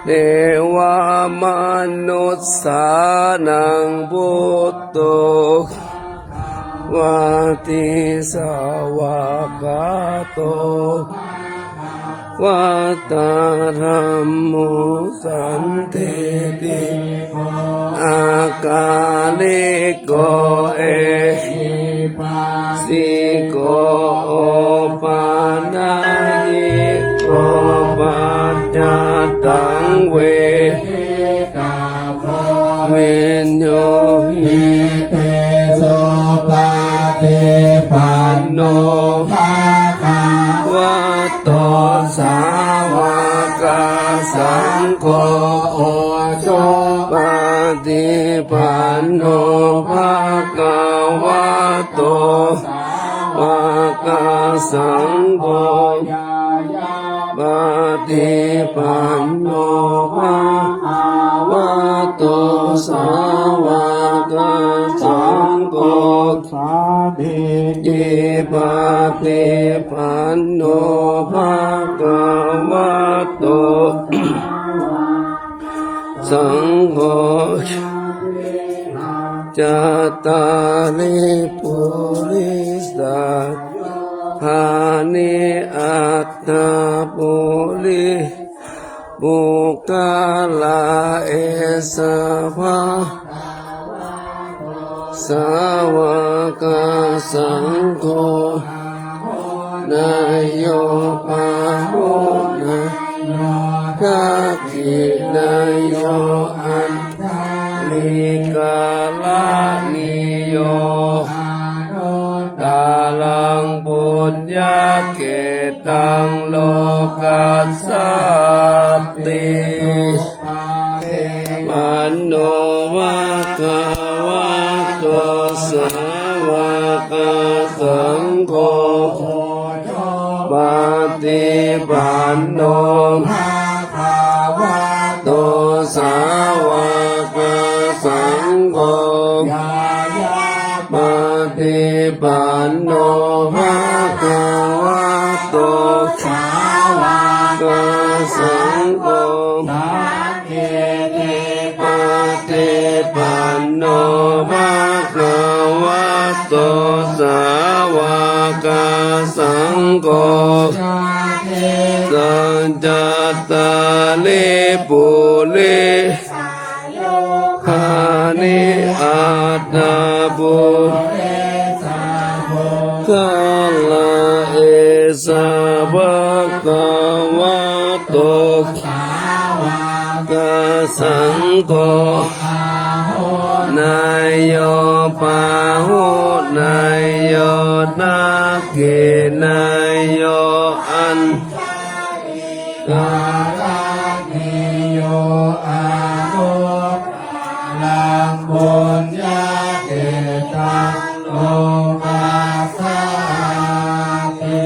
เทวามนุสสานังพุทโธวาติสาวกาโตวัตตารัมโมสันเทติอากาลิโกเอหิสิโกโอปานายิโกปัจจตังเวเวนโยหิเตโสปาเตปันโนภะคะวะโตสาวกสังโฆโอโชปฏิปันโนภะคะวะโตภะคะสังโฆ ปฏิปันโนภะคะวะโตสาวกสังโฆสาธิจิปฏิปันโนภะคะวะโตสังโฆจัตตาริปุริสาภานิอัตตาปุริบุคลาเอสะภะสาวกสังโฆนายโยปาโหนะกากินายโยอันลิกาลานิโยกาลังปุญญาเกตังโลกัสสัตติปันโนวะคะวะโตสาวกสังโฆปฏิปันโนภะคะวะโตสาวกสังโฆปฏิปันโนภะคะวะโตสาวกสังโฆปฏิปันโนภะคะวะโตสาวกสังโฆสัจจตาลิปุริภานิอัตตาปุคลาเอสะภะคะวะโตกสังโฆนายโยปาหุนายโยนาเกนายโยอันกาลานิโยอานุลังบุญญาเกตังโลกัสสาติ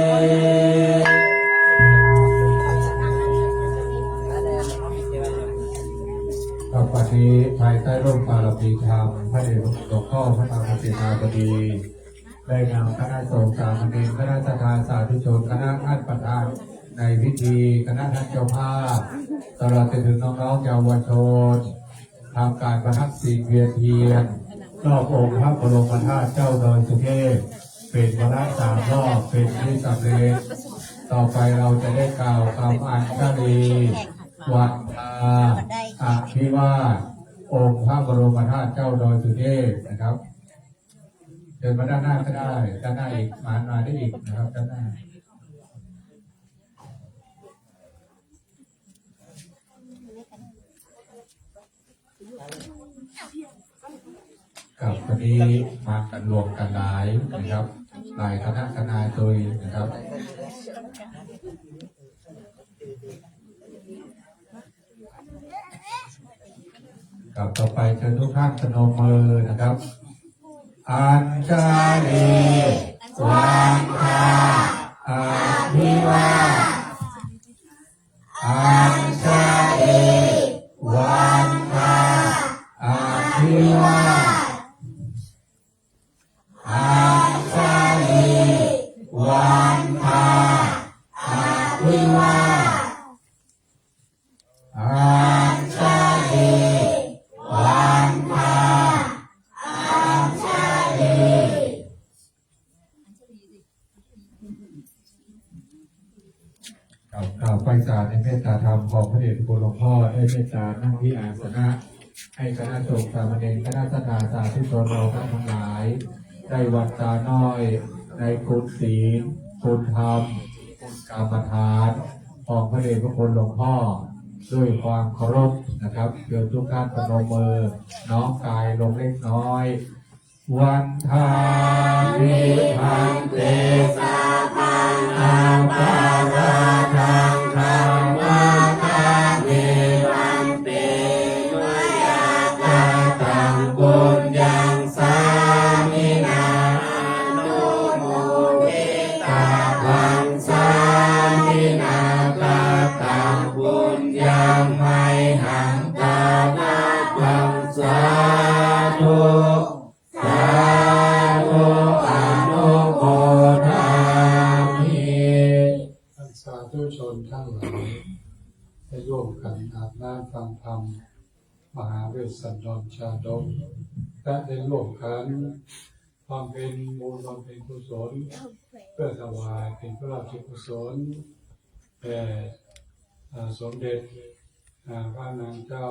ต่อไปนี้ภายใต้ร่มบารมีธรรมพระเดชหลวงพ่อพระธรรมเสนาบดีได้นำคณะสงฆ์สามเณรคณะสัตยาสาธุชนคณะท่านประธานในพิธีคณะท่านเจ้าภาพตลอดจนถึงน้องๆเยาวชนทำการประทับสิ่งเวียนเทียนรอบองค์พระบรมธาตุเจ้าดอยสุเทพเป็นวาระ3 รอบเป็นที่สำเร็จต่อไปเราจะได้กล่าวคำอัญชลีวัดอภิวาทองค์พระบรมธาตุเจ้าดอยสุเทพนะครับเดินมาด้านหน้าก็ได้ด้านหน้าอีกมาได้อีกนะครับด้านหน้ากับวันนี้มากันรวมกันหลายนะครับหลายคณะทนายโดยนะครับกับต่อไปเชิญทุกท่านพนมมือนะครับอัญชลีวันทาอภิวาทอัญชลีวันทาอภิวาทอัญชลีวันทาอภิวาทอัญชลีวันทาอัญชลีกับไฟสารในเมตตาธรรมของพระเดชพระคุณหลวงพ่อได้เมตตานั่งที่อาสนะให้คณะสงฆ์สามเณรคณะสัตยาสาธุชนเราทั้งหลายได้วัดตาน้อยในคุณศีลคุณธรรมคุณกรรมฐานของพระเดชพระคุณหลวงพ่อด้วยความเคารพนะครับเชิญทุกท่านพนมมือน้อมกายลงเล็กน้อยวันทาวิพันเตสาพังอาปาราทังธรรมทาวิพันเตมยากาตังบุญยังสามินาโนโมเวตาวังสามินาคา มไมหังตานาปังสาธุสาธุอนุโมทามิ สาธุชนทั้งหลายได้ร่วมกันอาบน้ำฟังธรรมมหาเวสสันดรชาดกและได้ร่วมกันความเป็นบุญความเป็นกุศลเพื่อถวายเป็นพระราชกุศลแด่สมเด็จพระนางเจ้า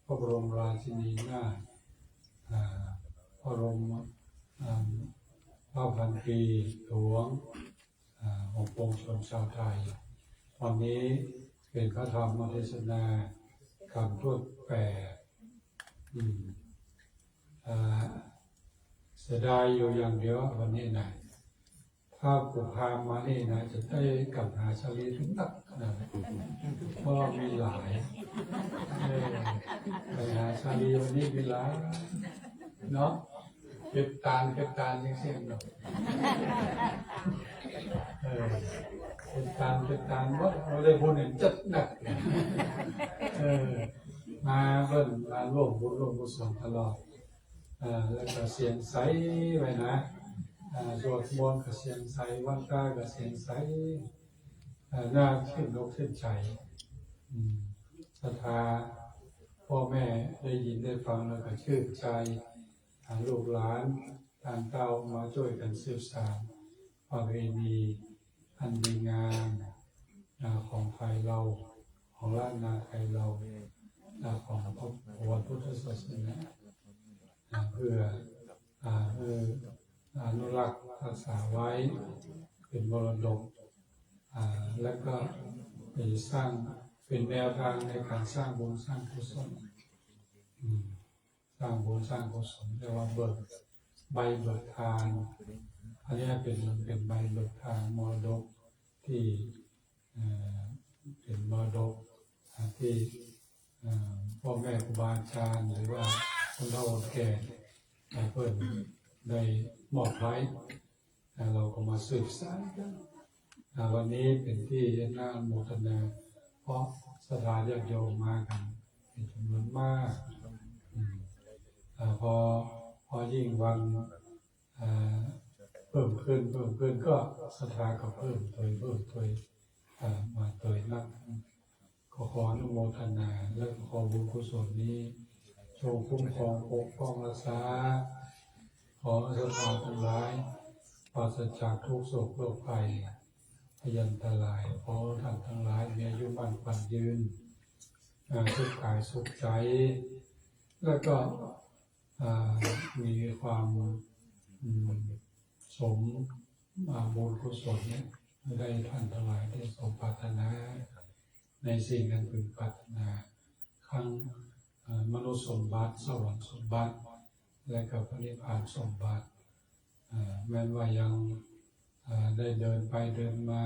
พระบรมราชินีนาถพระบรมพระพันปีหลวงของปวงชนชาวไทยวันนี้เป็นพระธรรมเทศนาคำพูดแปลเสียดายอยู่อย่างเดียววันนี้นะถ้าปุพามานี่นะจะได้กลับหาชาลีถึงนักนะเพราะมีหลายไปหาชาลีวันนี้มีหลายเนาะเก็บตาลยังเสียงเนาะเป็นตามว่าเราได้พูดเห็นจัดหนักมาเบิ่นมาร่วมบุญร่วมกุศลตลอดแล้วก็เสียงใสไว้นะสวดมนต์กับเสียงใสวันตากับเสียงใสน่าชื่นอกชื่นใจศรัทธาพ่อแม่ได้ยินได้ฟังแล้วก็ชื่นใจลูกหลานทางเต้ามาช่วยกันสืบสานประเพณีอันดีงามของไทยเราของล้านนาไทยเราของพระพุทธศาสนาเพื่ออนุรักษ์รักษาไว้เป็นมรดกและก็สร้างเป็นแนวทางในการสร้างบุญสร้างกุศลสร้างบุญสร้างกุศลเรียกว่าใบเบิกทางอันนี้เป็นใบเบิกทางมรดกที่เป็นมรดกที่พ่อแม่ครูบาอาจารย์หรือว่าคนเฒ่าคนแก่เพิ่นได้มอบไว้เราก็มาสืบสานกันวันนี้เป็นที่น่าอนุโมทนาเพราะศรัทธาญาติโยมมากันเป็นจำนวนมากพอยิ่งวันเพิ่มขึ้นก็ศรัทธาก็เพิ่มตัวมาตัวนักขออนุโมทนาและขอบุญกุศลนี้จงคุ้มครองปกป้องรักษาขอศรัทธาทั้งหลายปราศจากทุกโศกโรคภัยพยันตรายขอท่านทั้งหลายมีอายุมั่นขวัญยืนสุขกายสุขใจแล้วก็มีความสมบุญกุศลได้ท่านทั้งหลายได้สมปรารถนาในสิ่งนั้นพึงปรารถนาทั้งมนุษย์สมบัติสวรรค์สมบัติและกับพระนิพพานสมบัติแม้ว่ายังได้เดินไปเดินมา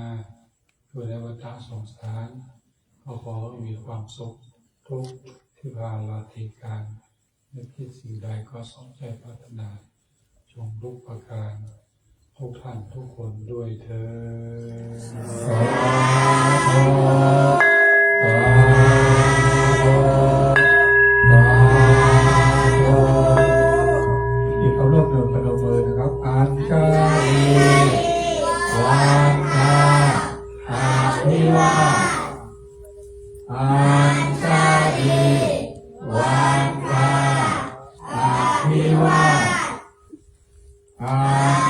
เพื่อในวัฏสงสารก็ขอมีความสุขทุกที่พาลาธิการนึกคิดสิ่งใดก็สมใจปรารถนาจงทุกประการทุกท่านทุกคนด้วยเถิดอีกคำรอบเดิมประดมเลยนะครับอันกาลีวันตาอาภิวาอันกาลีวันตาอาภิวาอั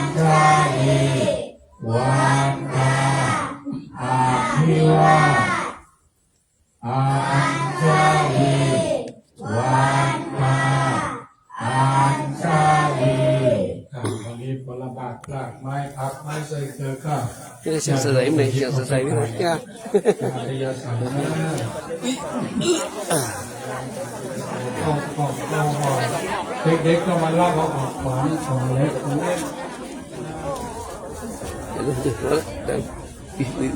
นกาลีวันตาอาภิวาอันกาลีวันตาอันกาลีวันนี้ผลบาทรากไม้พักไม้ใส่เกลือข้าว Cái sờ sờ đấy này, sờ đấy này nha. เด็กๆก็มาลากเอาออกขวานของเล็กของเล็ก Đấy. Ui.